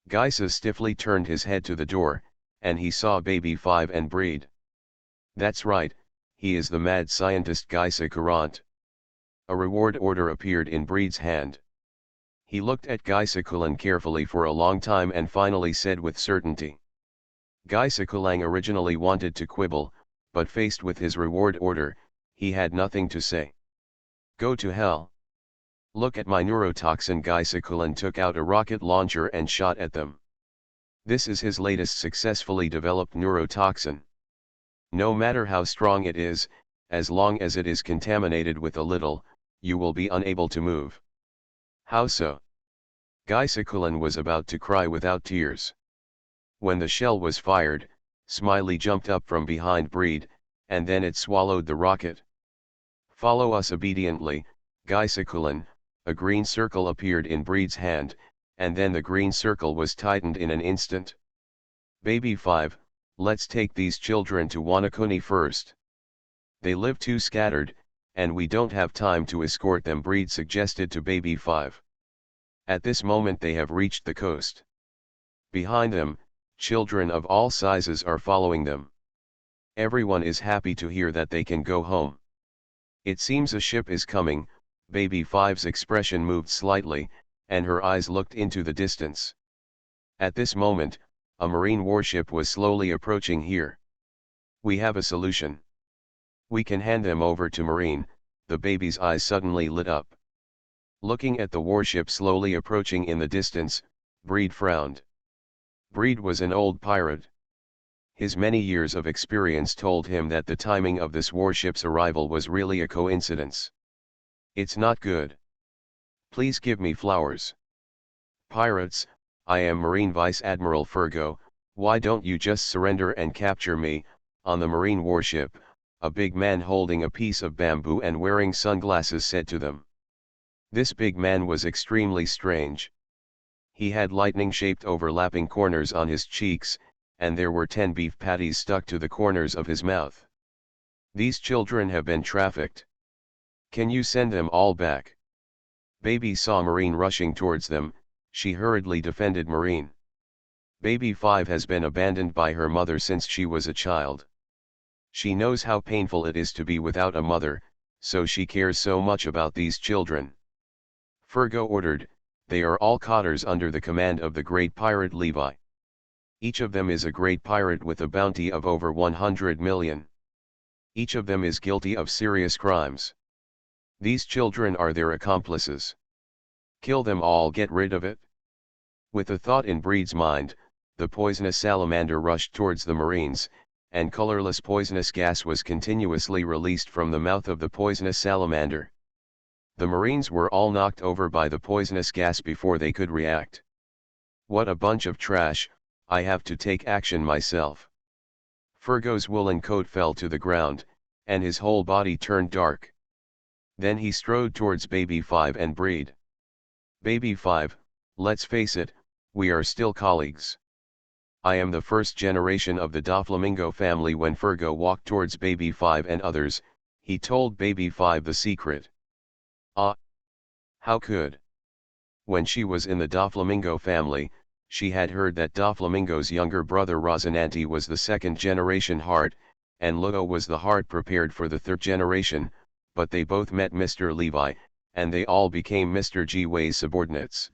Geisa stiffly turned his head to the door, and he saw Baby 5 and Breed. That's right, he is the mad scientist Geisa Courant. A reward order appeared in Breed's hand. He looked at Geisa carefully for a long time and finally said with certainty. Geisa originally wanted to quibble, but faced with his reward order, he had nothing to say. Go to hell. Look at my neurotoxin. Geisa took out a rocket launcher and shot at them. This is his latest successfully developed neurotoxin. No matter how strong it is, as long as it is contaminated with a little, you will be unable to move. How so? Geisa was about to cry without tears. When the shell was fired, Smiley jumped up from behind Breed, and then it swallowed the rocket. Follow us obediently, Geisa. A green circle appeared in Breed's hand, and then the green circle was tightened in an instant. Baby 5, let's take these children to Wanakuni first. They live too scattered, and we don't have time to escort them, Breed suggested to Baby 5. At this moment they have reached the coast. Behind them, children of all sizes are following them. Everyone is happy to hear that they can go home. It seems a ship is coming. Baby 5's expression moved slightly, and her eyes looked into the distance. At this moment, a marine warship was slowly approaching here. We have a solution. We can hand them over to Marine. The baby's eyes suddenly lit up. Looking at the warship slowly approaching in the distance, Breed frowned. Breed was an old pirate. His many years of experience told him that the timing of this warship's arrival was really a coincidence. It's not good. Please give me flowers. Pirates, I am Marine Vice Admiral Fergo. Why don't you just surrender and capture me? On the marine warship, a big man holding a piece of bamboo and wearing sunglasses said to them. This big man was extremely strange. He had lightning-shaped overlapping corners on his cheeks, and there were 10 beef patties stuck to the corners of his mouth. These children have been trafficked. Can you send them all back? Baby saw Marine rushing towards them. She hurriedly defended Marine. Baby 5 has been abandoned by her mother since she was a child. She knows how painful it is to be without a mother, so she cares so much about these children. Fergo ordered, they are all cotters under the command of the great pirate Levi. Each of them is a great pirate with a bounty of over 100 million. Each of them is guilty of serious crimes. These children are their accomplices. Kill them all, get rid of it. With a thought in Breed's mind, the poisonous salamander rushed towards the Marines, and colorless poisonous gas was continuously released from the mouth of the poisonous salamander. The Marines were all knocked over by the poisonous gas before they could react. What a bunch of trash, I have to take action myself. Fergo's woolen coat fell to the ground, and his whole body turned dark. Then he strode towards Baby 5 and Breed. Baby 5, let's face it, we are still colleagues. I am the first generation of the Doflamingo family. When Fergo walked towards Baby 5 and others, he told Baby 5 the secret. Ah! How could? When she was in the Doflamingo family, she had heard that Doflamingo's younger brother Rosinante was the second-generation heart, and Lugo was the heart prepared for the third generation, but they both met Mr. Levi, and they all became Mr. Gway's subordinates.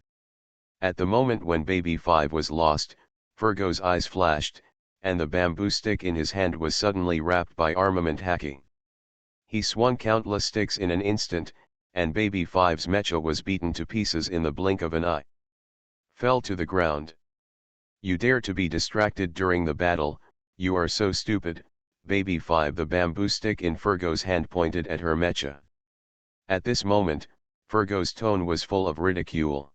At the moment when Baby 5 was lost, Fergo's eyes flashed, and the bamboo stick in his hand was suddenly wrapped by armament haki. He swung countless sticks in an instant, and Baby 5's mecha was beaten to pieces in the blink of an eye. Fell to the ground. You dare to be distracted during the battle, you are so stupid. Baby 5, the bamboo stick in Fergo's hand pointed at her mecha. At this moment, Fergo's tone was full of ridicule.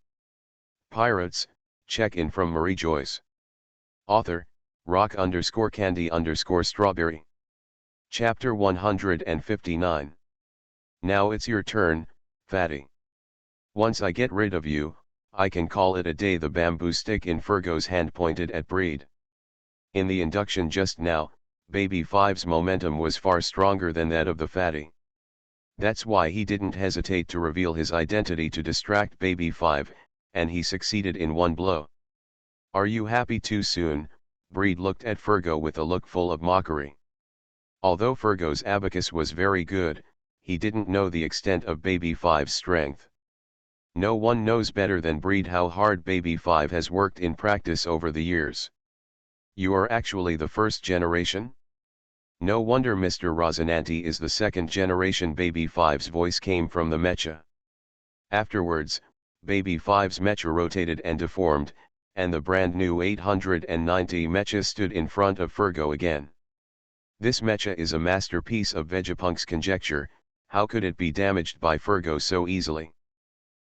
Pirates, check in from Mariejois. Author, rock_candy_strawberry. Chapter 159. Now it's your turn, fatty. Once I get rid of you, I can call it a day. The bamboo stick in Fergo's hand pointed at Breed. In the induction just now, Baby 5's momentum was far stronger than that of the fatty. That's why he didn't hesitate to reveal his identity to distract Baby 5, and he succeeded in one blow. Are you happy too soon? Breed looked at Fergo with a look full of mockery. Although Fergo's abacus was very good, he didn't know the extent of Baby Five's strength. No one knows better than Breed how hard Baby Five has worked in practice over the years. You are actually the first generation? No wonder Mr. Rosinante is the second generation. Baby Five's voice came from the mecha. Afterwards, Baby Five's mecha rotated and deformed, and the brand new 890 mecha stood in front of Fergo again. This mecha is a masterpiece of Vegapunk's conjecture. How could it be damaged by Fergo so easily?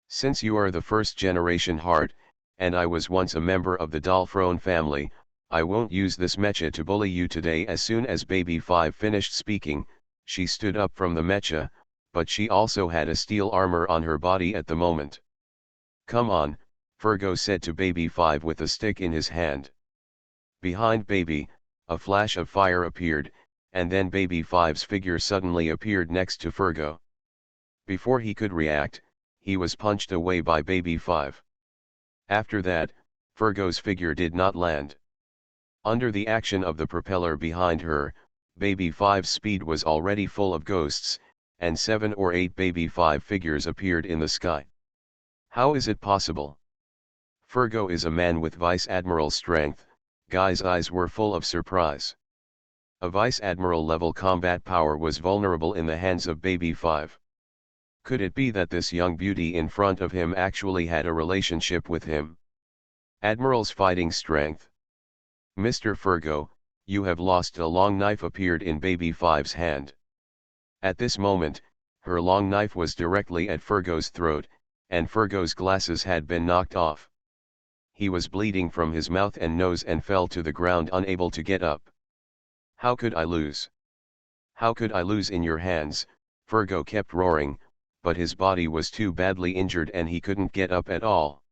Since you are the first generation heart, and I was once a member of the Dolphrone family, I won't use this mecha to bully you today. As soon as Baby Five finished speaking, she stood up from the mecha, but she also had a steel armor on her body at the moment. Come on, Fergo said to Baby Five with a stick in his hand. Behind Baby, a flash of fire appeared, and then Baby Five's figure suddenly appeared next to Fergo. Before he could react, he was punched away by Baby Five. After that, Fergo's figure did not land. Under the action of the propeller behind her, Baby Five's speed was already full of ghosts, and 7 or 8 Baby Five figures appeared in the sky. How is it possible? Fergo is a man with Vice Admiral strength. Guy's eyes were full of surprise. A Vice Admiral level combat power was vulnerable in the hands of Baby Five. Could it be that this young beauty in front of him actually had a relationship with him? Admiral's fighting strength. Mr. Fergo, you have lost. A long knife appeared in Baby Five's hand. At this moment, her long knife was directly at Fergo's throat, and Fergo's glasses had been knocked off. He was bleeding from his mouth and nose and fell to the ground unable to get up. How could I lose? How could I lose in your hands? Fergo kept roaring, but his body was too badly injured and he couldn't get up at all.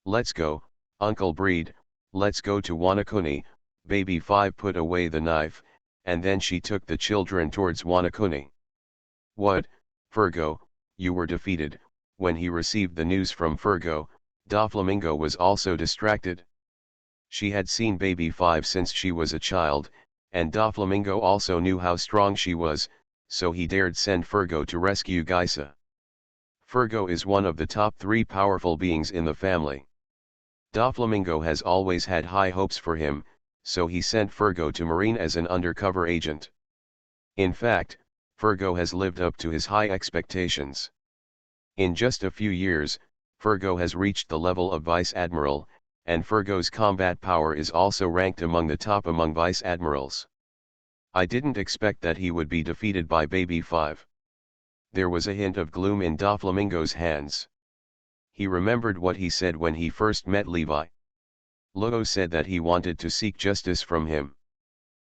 Let's go, Uncle Breed, let's go to Wanakuni. Baby Five put away the knife, and then she took the children towards Wanakuni. What, Fergo, you were defeated? When he received the news from Fergo, Doflamingo was also distracted. She had seen Baby Five since she was a child, and Doflamingo also knew how strong she was, so he dared send Fergo to rescue Geisa. Fergo is one of the top 3 powerful beings in the family. Doflamingo has always had high hopes for him, so he sent Fergo to Marine as an undercover agent. In fact, Fergo has lived up to his high expectations. In just a few years, Fergo has reached the level of Vice Admiral, and Fergo's combat power is also ranked among the top among Vice Admirals. I didn't expect that he would be defeated by Baby Five. There was a hint of gloom in Doflamingo's hands. He remembered what he said when he first met Levi. Logo said that he wanted to seek justice from him.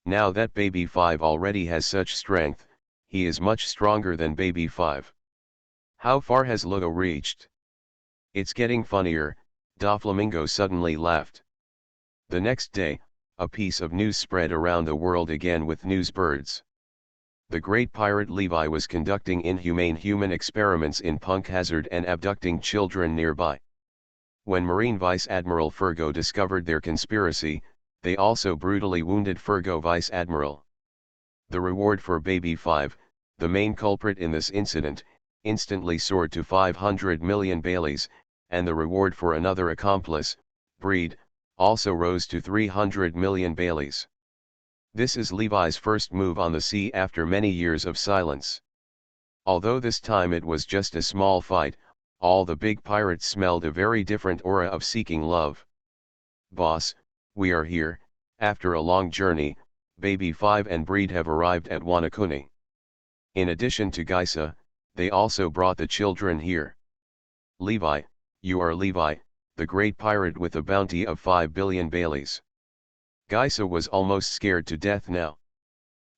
Now that Baby Five already has such strength, he is much stronger than Baby Five. How far has Logo reached? It's getting funnier, Doflamingo suddenly laughed. The next day, a piece of news spread around the world again with newsbirds. The great pirate Levi was conducting inhumane human experiments in Punk Hazard and abducting children nearby. When Marine Vice Admiral Fergo discovered their conspiracy, they also brutally wounded Fergo Vice Admiral. The reward for Baby Five, the main culprit in this incident, instantly soared to 500 million Baileys, and the reward for another accomplice, Breed, also rose to 300 million Baileys. This is Levi's first move on the sea after many years of silence. Although this time it was just a small fight, all the big pirates smelled a very different aura of seeking love. Boss, we are here. After a long journey, Baby Five and Breed have arrived at Wanakuni. In addition to Geisa, they also brought the children here. Levi, you are Levi, the great pirate with a bounty of 5 billion Baileys. Geisa was almost scared to death now.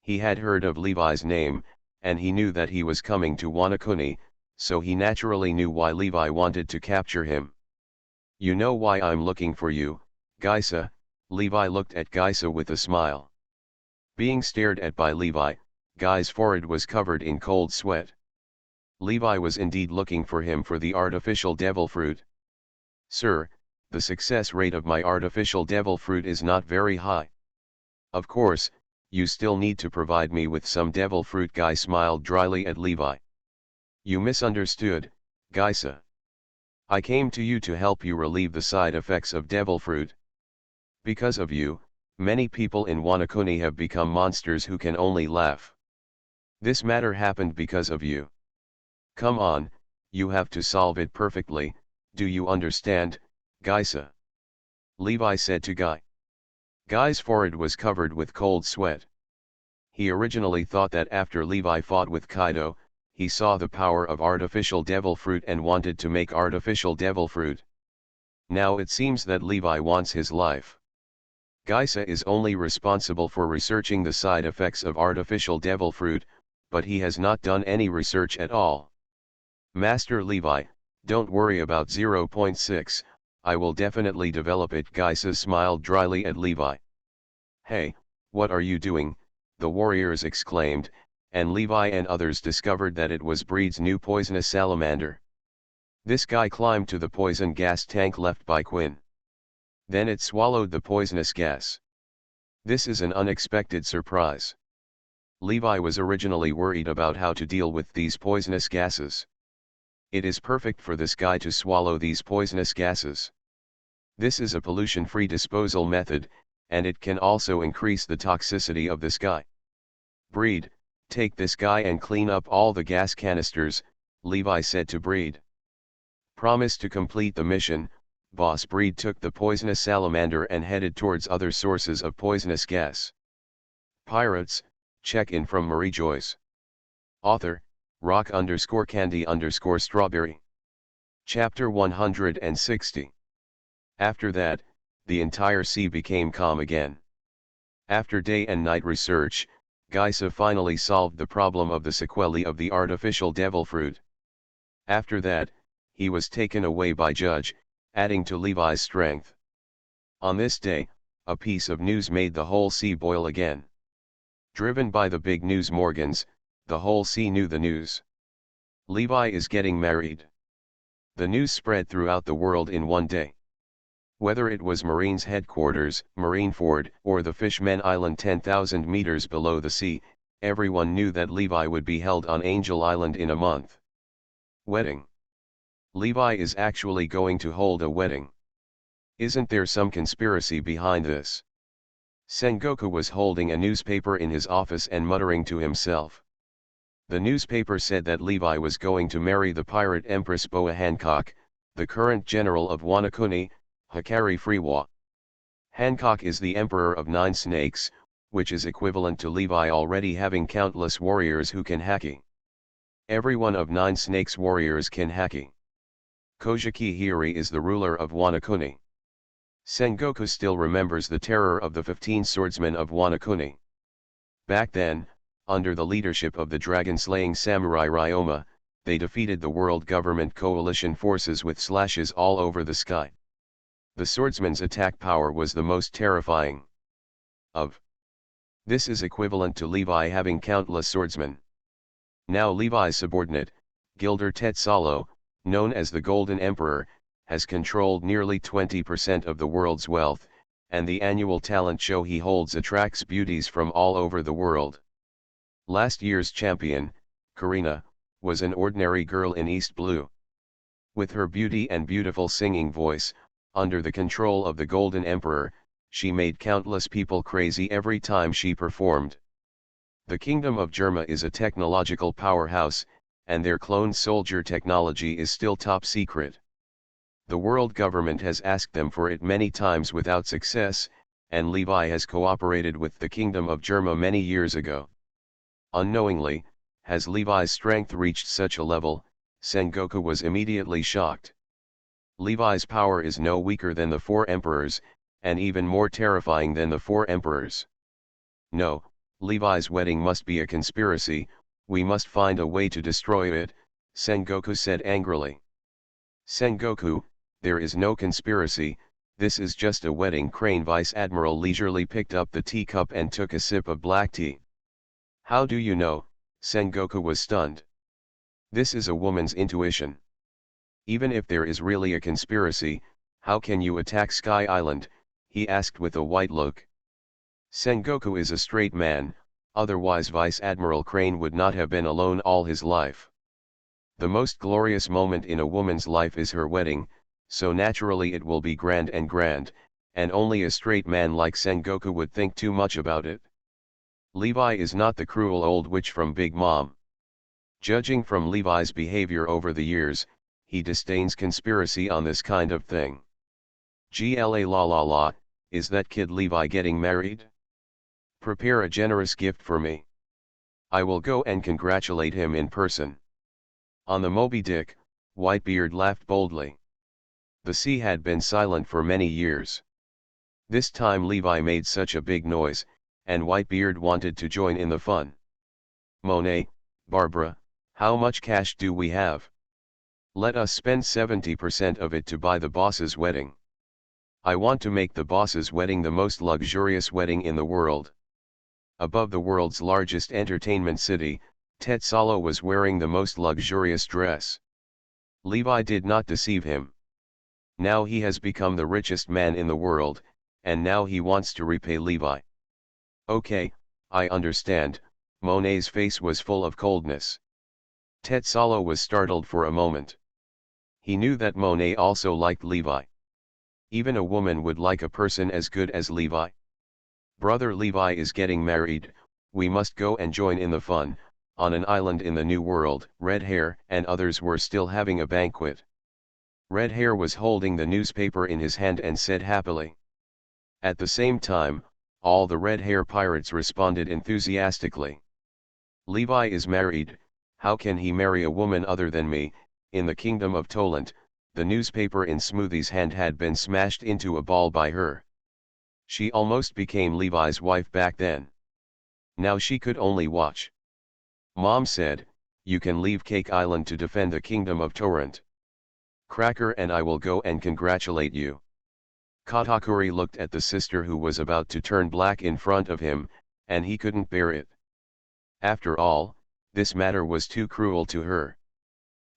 He had heard of Levi's name, and he knew that he was coming to Wanakuni, so he naturally knew why Levi wanted to capture him. You know why I'm looking for you, Geisa. Levi looked at Geisa with a smile. Being stared at by Levi, Guy's forehead was covered in cold sweat. Levi was indeed looking for him for the artificial devil fruit. Sir, the success rate of my artificial devil fruit is not very high. Of course, you still need to provide me with some devil fruit. Guy smiled dryly at Levi. You misunderstood, Geisa. I came to you to help you relieve the side effects of devil fruit. Because of you, many people in Wanakuni have become monsters who can only laugh. This matter happened because of you. Come on, you have to solve it perfectly, do you understand, Geisa? Levi said to Guy. Guy's forehead was covered with cold sweat. He originally thought that after Levi fought with Kaido, he saw the power of artificial devil fruit and wanted to make artificial devil fruit. Now it seems that Levi wants his life. Geisa is only responsible for researching the side effects of artificial devil fruit, but he has not done any research at all. Master Levi, don't worry about 0.6, I will definitely develop it. Geisa smiled dryly at Levi. Hey, what are you doing? The warriors exclaimed, and Levi and others discovered that it was Breed's new poisonous salamander. This guy climbed to the poison gas tank left by Quinn. Then it swallowed the poisonous gas. This is an unexpected surprise. Levi was originally worried about how to deal with these poisonous gases. It is perfect for this guy to swallow these poisonous gases. This is a pollution-free disposal method, and it can also increase the toxicity of this guy. Breed, take this guy and clean up all the gas canisters, Levi said to Breed. Promise to complete the mission. Boss. Breed took the poisonous salamander and headed towards other sources of poisonous gas. Pirates, check-in from Mariejois. Author, rock_candy_strawberry. Chapter 160. After that, the entire sea became calm again. After day and night research, Geisa finally solved the problem of the sequelae of the artificial devil fruit. After that, he was taken away by Judge, adding to Levi's strength. On this day, a piece of news made the whole sea boil again. Driven by the big news Morgans, the whole sea knew the news. Levi is getting married. The news spread throughout the world in one day. Whether it was Marine's headquarters, Marineford, or the Fishmen Island 10,000 meters below the sea, everyone knew that Levi would be held on Angel Island in a month. Wedding. Levi is actually going to hold a wedding. Isn't there some conspiracy behind this? Sengoku was holding a newspaper in his office and muttering to himself. The newspaper said that Levi was going to marry the pirate Empress Boa Hancock, the current general of Wanakuni, Hikari Freewa. Hancock is the emperor of 9 snakes, which is equivalent to Levi already having countless warriors who can haki. Every one of 9 snakes warriors can haki. Kojiki Hiri is the ruler of Wanakuni. Sengoku still remembers the terror of the 15 swordsmen of Wanakuni. Back then, under the leadership of the dragon-slaying samurai Ryoma, they defeated the world government coalition forces with slashes all over the sky. The swordsman's attack power was the most terrifying. This is equivalent to Levi having countless swordsmen. Now Levi's subordinate, Gilder Tetsalo, known as the Golden Emperor, has controlled nearly 20% of the world's wealth, and the annual talent show he holds attracts beauties from all over the world. Last year's champion, Karina, was an ordinary girl in East Blue. With her beauty and beautiful singing voice, under the control of the Golden Emperor, she made countless people crazy every time she performed. The Kingdom of Germa is a technological powerhouse, and their cloned soldier technology is still top secret. The world government has asked them for it many times without success, and Levi has cooperated with the Kingdom of Germa many years ago. Unknowingly, has Levi's strength reached such a level? Sengoku was immediately shocked. Levi's power is no weaker than the 4 emperors, and even more terrifying than the 4 emperors. No, Levi's wedding must be a conspiracy, we must find a way to destroy it, Sengoku said angrily. Sengoku, there is no conspiracy, this is just a wedding. Crane Vice Admiral leisurely picked up the teacup and took a sip of black tea. How do you know? Sengoku was stunned. This is a woman's intuition. Even if there is really a conspiracy, how can you attack Sky Island? He asked with a white look. Sengoku is a straight man, otherwise Vice Admiral Crane would not have been alone all his life. The most glorious moment in a woman's life is her wedding, so naturally it will be grand, and only a straight man like Sengoku would think too much about it. Levi is not the cruel old witch from Big Mom. Judging from Levi's behavior over the years, he disdains conspiracy on this kind of thing. Gla la la la, is that kid Levi getting married? Prepare a generous gift for me. I will go and congratulate him in person. On the Moby Dick, Whitebeard laughed boldly. The sea had been silent for many years. This time Levi made such a big noise, and Whitebeard wanted to join in the fun. Monet, Barbara, how much cash do we have? Let us spend 70% of it to buy the boss's wedding. I want to make the boss's wedding the most luxurious wedding in the world. Above the world's largest entertainment city, Tetsalo was wearing the most luxurious dress. Levi did not deceive him. Now he has become the richest man in the world, and now he wants to repay Levi. Okay, I understand. Monet's face was full of coldness. Tetsalo was startled for a moment. He knew that Monet also liked Levi. Even a woman would like a person as good as Levi. Brother Levi is getting married, we must go and join in the fun. On an island in the New World, Red Hair and others were still having a banquet. Red Hair was holding the newspaper in his hand and said happily. At the same time, all the Red Hair pirates responded enthusiastically. Levi is married, how can he marry a woman other than me? In the kingdom of Toland, the newspaper in Smoothie's hand had been smashed into a ball by her. She almost became Levi's wife back then. Now she could only watch. Mom said, you can leave Cake Island to defend the kingdom of Torrent. Cracker and I will go and congratulate you. Katakuri looked at the sister who was about to turn black in front of him, and he couldn't bear it. After all, this matter was too cruel to her.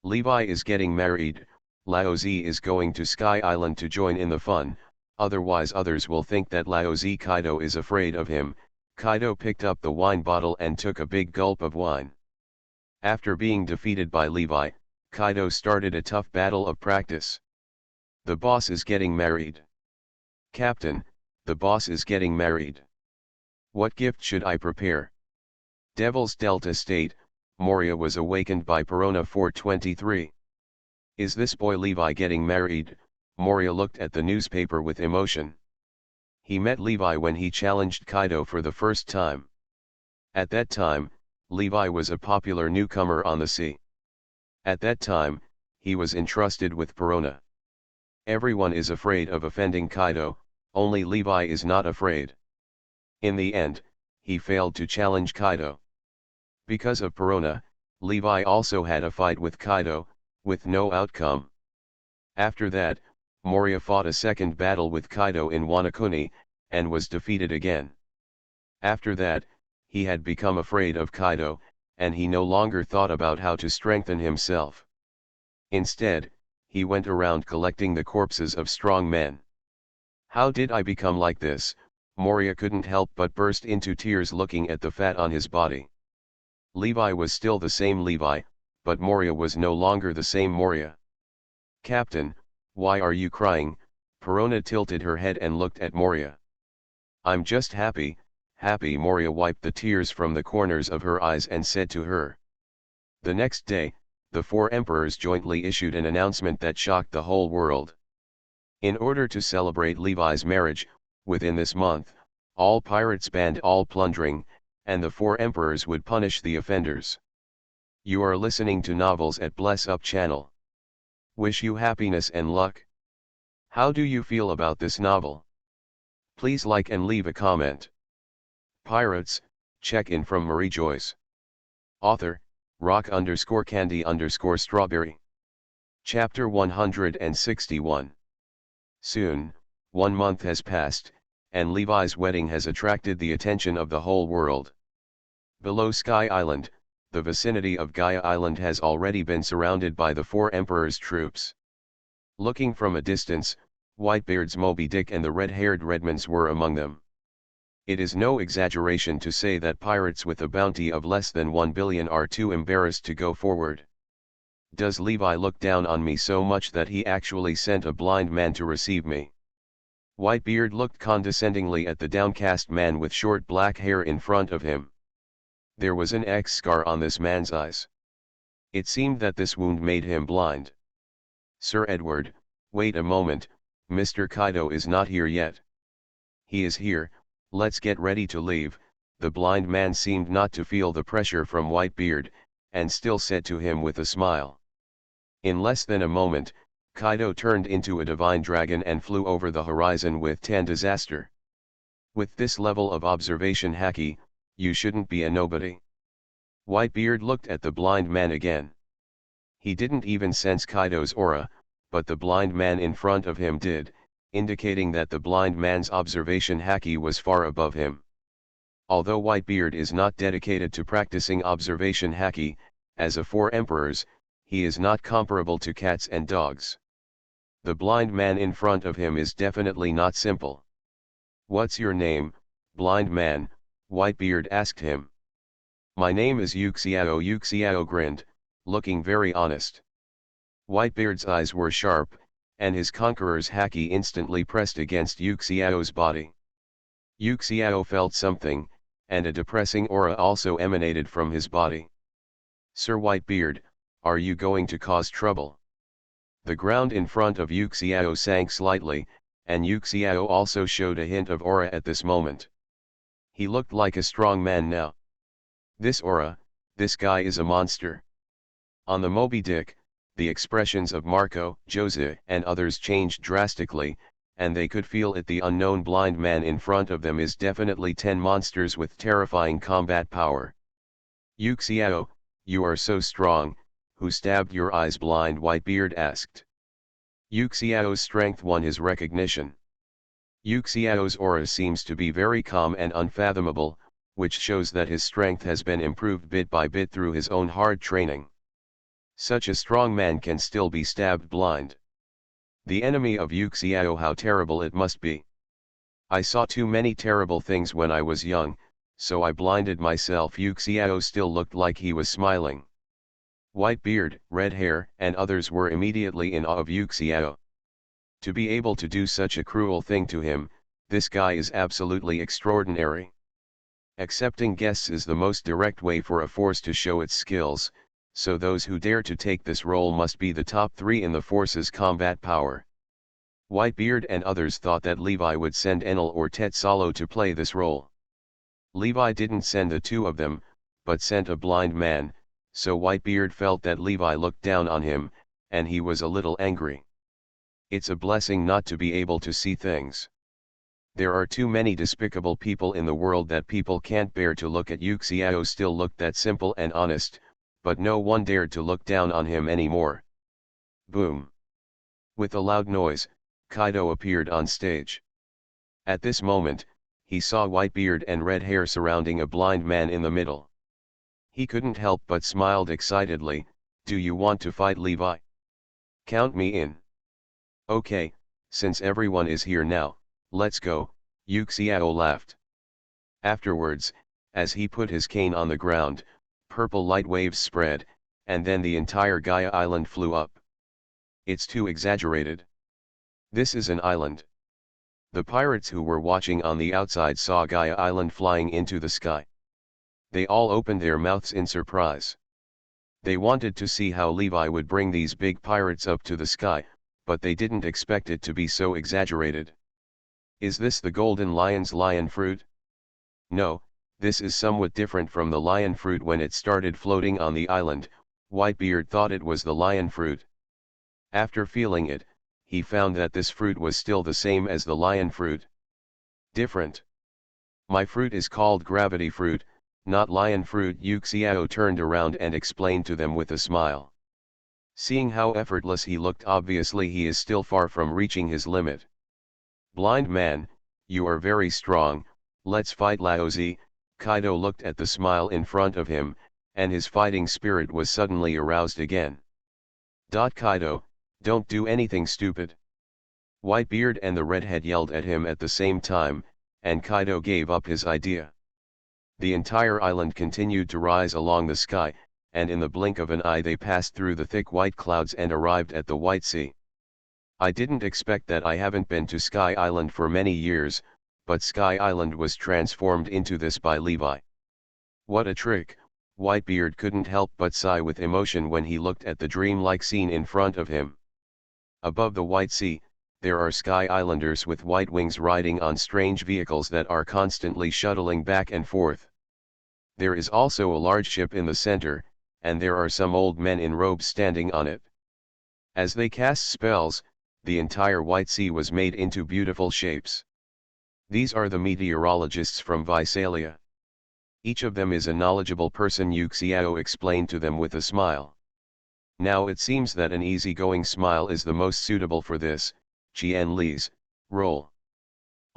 Levi is getting married, Laozi is going to Sky Island to join in the fun, otherwise others will think that Laozi Kaido is afraid of him. Kaido picked up the wine bottle and took a big gulp of wine. After being defeated by Levi, Kaido started a tough battle of practice. The boss is getting married. Captain, the boss is getting married. What gift should I prepare? Devil's Delta State, Moria was awakened by Perona 423. Is this boy Levi getting married? Moria looked at the newspaper with emotion. He met Levi when he challenged Kaido for the first time. At that time, Levi was a popular newcomer on the sea. At that time, he was entrusted with Perona. Everyone is afraid of offending Kaido, only Levi is not afraid. In the end, he failed to challenge Kaido. Because of Perona, Levi also had a fight with Kaido, with no outcome. After that, Moria fought a second battle with Kaido in Wanakuni, and was defeated again. After that, he had become afraid of Kaido, and he no longer thought about how to strengthen himself. Instead, he went around collecting the corpses of strong men. How did I become like this? Moria couldn't help but burst into tears looking at the fat on his body. Levi was still the same Levi, but Moria was no longer the same Moria. Captain, why are you crying? Perona tilted her head and looked at Moria. I'm just happy, happy. Moria wiped the tears from the corners of her eyes and said to her. The next day, the four emperors jointly issued an announcement that shocked the whole world. In order to celebrate Levi's marriage, within this month, all pirates banned all plundering, and the four emperors would punish the offenders. You are listening to Novels at Bless Up channel. Wish you happiness and luck. How do you feel about this novel? Please like and leave a comment. Pirates, check-in from Mariejois. Author, rock_candy_strawberry. Chapter 161. Soon, 1 month has passed, and Levi's wedding has attracted the attention of the whole world. Below Sky Island, the vicinity of Gaia Island has already been surrounded by the four emperors' troops. Looking from a distance, Whitebeard's Moby Dick and the red-haired Redmans were among them. It is no exaggeration to say that pirates with a bounty of less than 1 billion are too embarrassed to go forward. Does Levi look down on me so much that he actually sent a blind man to receive me? Whitebeard looked condescendingly at the downcast man with short black hair in front of him. There was an X scar on this man's eyes. It seemed that this wound made him blind. Sir Edward, wait a moment, Mr. Kaido is not here yet. He is here, let's get ready to leave. The blind man seemed not to feel the pressure from Whitebeard, and still said to him with a smile. In less than a moment, Kaido turned into a divine dragon and flew over the horizon with 10 disaster. With this level of observation haki, you shouldn't be a nobody. Whitebeard looked at the blind man again. He didn't even sense Kaido's aura, but the blind man in front of him did, indicating that the blind man's observation haki was far above him. Although Whitebeard is not dedicated to practicing observation haki, as of 4 emperors, he is not comparable to cats and dogs. The blind man in front of him is definitely not simple. What's your name, blind man? Whitebeard asked him. My name is Yuxiao. Yuxiao grinned, looking very honest. Whitebeard's eyes were sharp, and his conqueror's haki instantly pressed against Yuxiao's body. Yuxiao felt something, and a depressing aura also emanated from his body. Sir Whitebeard, are you going to cause trouble? The ground in front of Yuxiao sank slightly, and Yuxiao also showed a hint of aura at this moment. He looked like a strong man now. This aura, this guy is a monster. On the Moby Dick, the expressions of Marco, Jose and others changed drastically, and they could feel it. The unknown blind man in front of them is definitely 10 monsters with terrifying combat power. Yuxiao, you are so strong, who stabbed your eyes blind? Whitebeard asked. Yuxiao's strength won his recognition. Yuxiao's aura seems to be very calm and unfathomable, which shows that his strength has been improved bit by bit through his own hard training. Such a strong man can still be stabbed blind. The enemy of Yuxiao, how terrible it must be. I saw too many terrible things when I was young, so I blinded myself. Yuxiao still looked like he was smiling. Whitebeard, Red Hair and others were immediately in awe of Yuxiao. To be able to do such a cruel thing to him, this guy is absolutely extraordinary. Accepting guests is the most direct way for a force to show its skills, so those who dare to take this role must be the top 3 in the force's combat power. Whitebeard and others thought that Levi would send Enel or Tetsalo to play this role. Levi didn't send the 2 of them, but sent a blind man, so Whitebeard felt that Levi looked down on him, and he was a little angry. It's a blessing not to be able to see things. There are too many despicable people in the world that people can't bear to look at. Yuxiao still looked that simple and honest, but no one dared to look down on him anymore. Boom! With a loud noise, Kaido appeared on stage. At this moment, he saw Whitebeard and Red Hair surrounding a blind man in the middle. He couldn't help but smiled excitedly. Do you want to fight, Levi? Count me in. Okay, since everyone is here now, let's go, Yuxiao laughed. Afterwards, as he put his cane on the ground, purple light waves spread, and then the entire Gaia island flew up. It's too exaggerated. This is an island. The pirates who were watching on the outside saw Gaia island flying into the sky. They all opened their mouths in surprise. They wanted to see how Levi would bring these big pirates up to the sky, but they didn't expect it to be so exaggerated. Is this the golden lion's lion fruit? No, this is somewhat different from the lion fruit. When it started floating on the island, Whitebeard thought it was the lion fruit. After feeling it, he found that this fruit was still the same as the lion fruit. Different. My fruit is called gravity fruit, not lion fruit. Yuxiao turned around and explained to them with a smile. Seeing how effortless he looked, obviously he is still far from reaching his limit. Blind man, you are very strong, let's fight. Laozi. Kaido looked at the smile in front of him, and his fighting spirit was suddenly aroused again. Kaido, don't do anything stupid. Whitebeard and the redhead yelled at him at the same time, and Kaido gave up his idea. The entire island continued to rise along the sky, and in the blink of an eye they passed through the thick white clouds and arrived at the White Sea. I didn't expect that. I haven't been to Sky Island for many years, but Sky Island was transformed into this by Levi. What a trick! Whitebeard couldn't help but sigh with emotion when he looked at the dreamlike scene in front of him. Above the White Sea, there are Sky Islanders with white wings riding on strange vehicles that are constantly shuttling back and forth. There is also a large ship in the center, and there are some old men in robes standing on it. As they cast spells, the entire White Sea was made into beautiful shapes. These are the meteorologists from Visalia. Each of them is a knowledgeable person, Yu Xiao explained to them with a smile. Now it seems that an easygoing smile is the most suitable for this, Qian Li's role.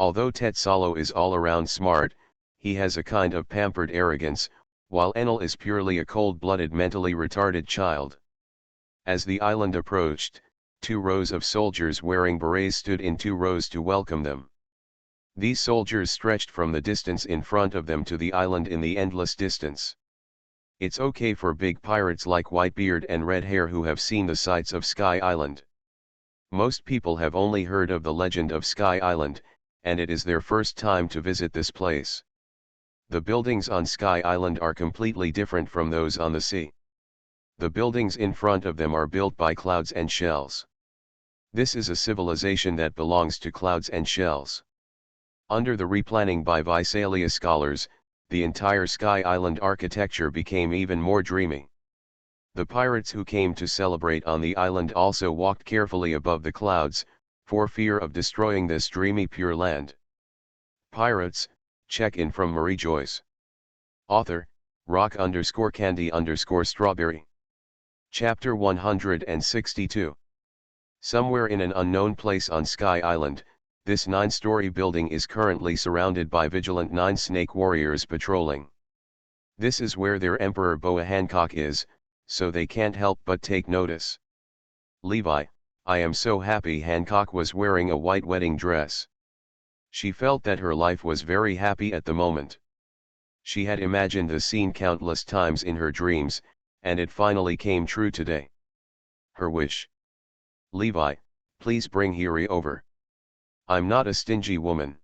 Although Tetsalo is all around smart, he has a kind of pampered arrogance, while Enel is purely a cold-blooded mentally retarded child. As the island approached, 2 rows of soldiers wearing berets stood in 2 rows to welcome them. These soldiers stretched from the distance in front of them to the island in the endless distance. It's okay for big pirates like Whitebeard and Redhair who have seen the sights of Sky Island. Most people have only heard of the legend of Sky Island, and it is their first time to visit this place. The buildings on Sky Island are completely different from those on the sea. The buildings in front of them are built by clouds and shells. This is a civilization that belongs to clouds and shells. Under the replanning by Visalia scholars, the entire Sky Island architecture became even more dreamy. The pirates who came to celebrate on the island also walked carefully above the clouds, for fear of destroying this dreamy pure land. Pirates, check-in from Mariejois. Author, rock_candy_strawberry. Chapter 162. Somewhere in an unknown place on Sky Island, this 9-story building is currently surrounded by vigilant 9 snake warriors patrolling. This is where their Emperor Boa Hancock is, so they can't help but take notice. Levi, I am so happy. Hancock was wearing a white wedding dress. She felt that her life was very happy at the moment. She had imagined the scene countless times in her dreams, and it finally came true today. Her wish. Levi, please bring Hiri over. I'm not a stingy woman.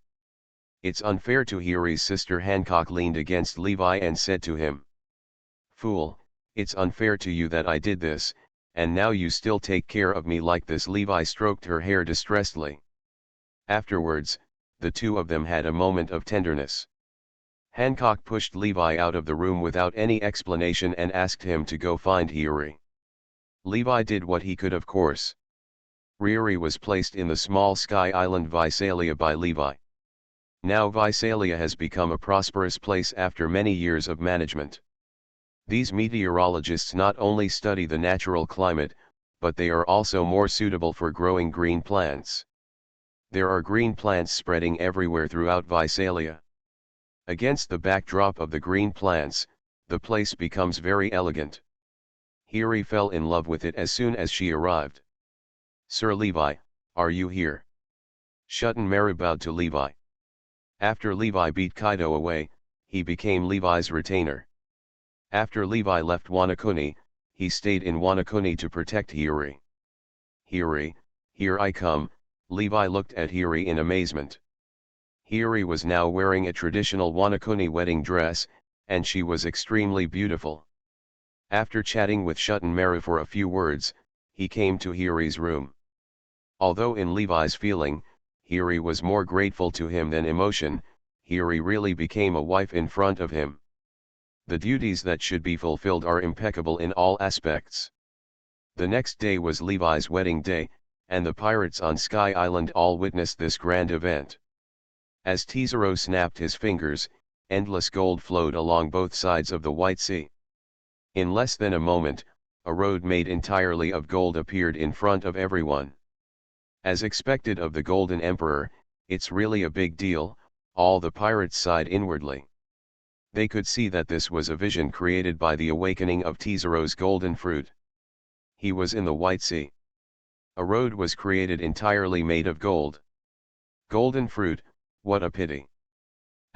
It's unfair to Hiri's sister. Hancock leaned against Levi and said to him. Fool, it's unfair to you that I did this, and now you still take care of me like this. Levi stroked her hair distressedly. Afterwards, the 2 of them had a moment of tenderness. Hancock pushed Levi out of the room without any explanation and asked him to go find Hiri. Levi did what he could, of course. Hiri was placed in the small Sky Island Visalia by Levi. Now Visalia has become a prosperous place after many years of management. These meteorologists not only study the natural climate, but they are also more suitable for growing green plants. There are green plants spreading everywhere throughout Visalia. Against the backdrop of the green plants, the place becomes very elegant. Hiri fell in love with it as soon as she arrived. Sir Levi, are you here? Shuten Maru bowed to Levi. After Levi beat Kaido away, he became Levi's retainer. After Levi left Wanakuni, he stayed in Wanakuni to protect Hiri. Hiri, here I come. Levi looked at Hiri in amazement. Hiri was now wearing a traditional Wanakuni wedding dress, and she was extremely beautiful. After chatting with Shuten Maru for a few words, he came to Hiri's room. Although in Levi's feeling, Hiri was more grateful to him than emotion, Hiri really became a wife in front of him. The duties that should be fulfilled are impeccable in all aspects. The next day was Levi's wedding day, and the pirates on Sky Island all witnessed this grand event. As Tesoro snapped his fingers, endless gold flowed along both sides of the White Sea. In less than a moment, a road made entirely of gold appeared in front of everyone. As expected of the Golden Emperor, it's really a big deal, all the pirates sighed inwardly. They could see that this was a vision created by the awakening of Tesoro's golden fruit. He was in the White Sea. A road was created entirely made of gold. Golden fruit, what a pity.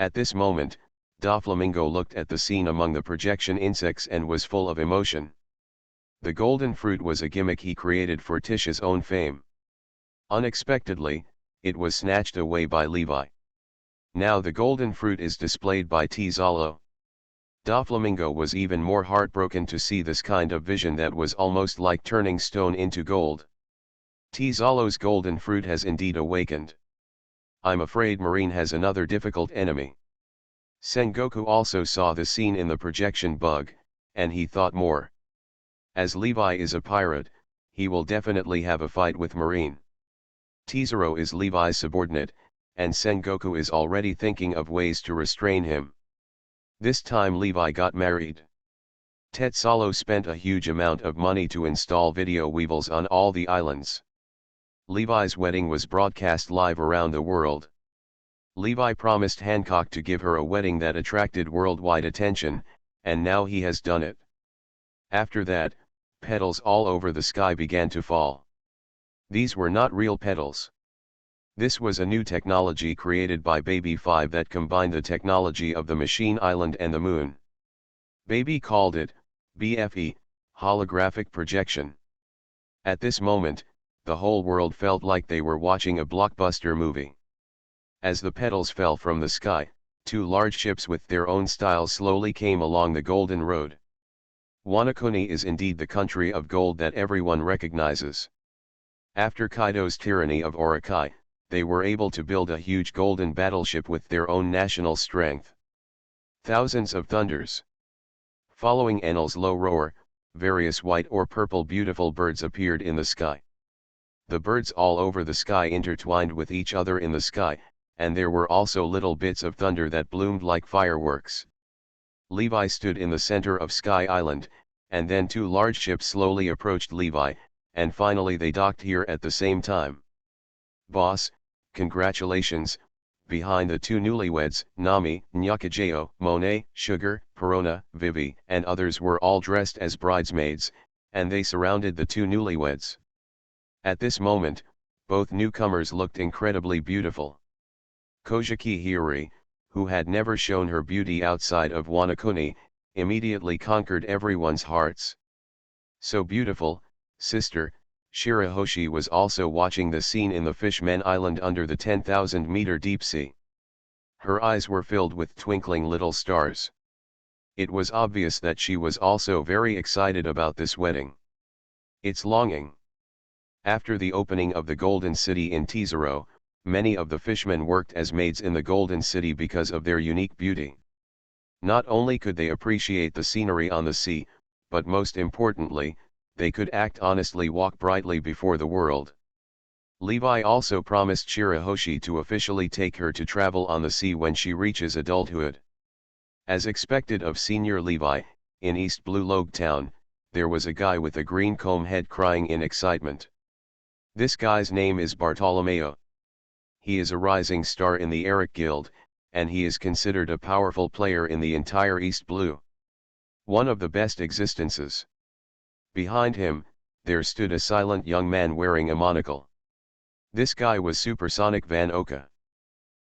At this moment, Doflamingo looked at the scene among the projection insects and was full of emotion. The golden fruit was a gimmick he created for Tish's own fame. Unexpectedly, it was snatched away by Levi. Now the golden fruit is displayed by Tizalo. Doflamingo was even more heartbroken to see this kind of vision that was almost like turning stone into gold. Tizalo's golden fruit has indeed awakened. I'm afraid Marine has another difficult enemy. Sengoku also saw the scene in the projection bug, and he thought more. As Levi is a pirate, he will definitely have a fight with Marine. Tizaro is Levi's subordinate, and Sengoku is already thinking of ways to restrain him. This time Levi got married. Tetsalo spent a huge amount of money to install video weevils on all the islands. Levi's wedding was broadcast live around the world. Levi promised Hancock to give her a wedding that attracted worldwide attention, and now he has done it. After that, petals all over the sky began to fall. These were not real petals. This was a new technology created by Baby 5 that combined the technology of the Machine Island and the Moon. Baby called it, BFE, holographic projection. At this moment, the whole world felt like they were watching a blockbuster movie. As the petals fell from the sky, two large ships with their own style slowly came along the Golden Road. Wanakuni is indeed the country of gold that everyone recognizes. After Kaido's tyranny of Orakai, they were able to build a huge golden battleship with their own national strength. Thousands of thunders. Following Enel's low roar, various white or purple beautiful birds appeared in the sky. The birds all over the sky intertwined with each other in the sky, and there were also little bits of thunder that bloomed like fireworks. Levi stood in the center of Sky Island, and then two large ships slowly approached Levi, and finally they docked here at the same time. Boss, congratulations. Behind the two newlyweds, Nami, Nyakajeo, Monet, Sugar, Perona, Vivi, and others were all dressed as bridesmaids, and they surrounded the two newlyweds. At this moment, both newcomers looked incredibly beautiful. Kojiki Hiyori, who had never shown her beauty outside of Wanakuni, immediately conquered everyone's hearts. So beautiful, sister. Shirahoshi was also watching the scene in the Fishmen Island under the 10,000-meter deep sea. Her eyes were filled with twinkling little stars. It was obvious that she was also very excited about this wedding. It's longing. After the opening of the Golden City in Tizaro, many of the fishmen worked as maids in the Golden City because of their unique beauty. Not only could they appreciate the scenery on the sea, but most importantly, they could act honestly, walk brightly before the world. Levi also promised Shirahoshi to officially take her to travel on the sea when she reaches adulthood. As expected of Senior Levi, in East Blue Log Town, there was a guy with a green comb head crying in excitement. This guy's name is Bartolomeo. He is a rising star in the Eric Guild, and he is considered a powerful player in the entire East Blue. One of the best existences. Behind him, there stood a silent young man wearing a monocle. This guy was Supersonic Van Oka.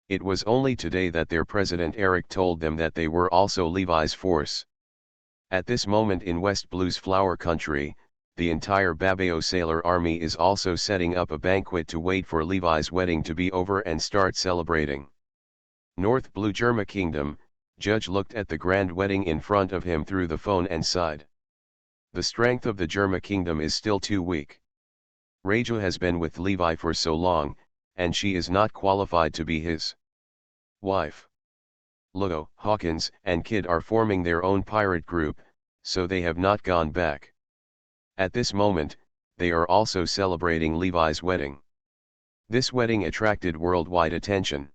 It was only today that their president Eric told them that they were also Levi's force. At this moment in West Blue's Flower Country, the entire Babeo sailor army is also setting up a banquet to wait for Levi's wedding to be over and start celebrating. North Blue Germa Kingdom, Judge looked at the grand wedding in front of him through the phone and sighed. The strength of the Germa Kingdom is still too weak. Mariejois has been with Levi for so long, and she is not qualified to be his wife. Luo, Hawkins, and Kid are forming their own pirate group, so they have not gone back. At this moment, they are also celebrating Levi's wedding. This wedding attracted worldwide attention.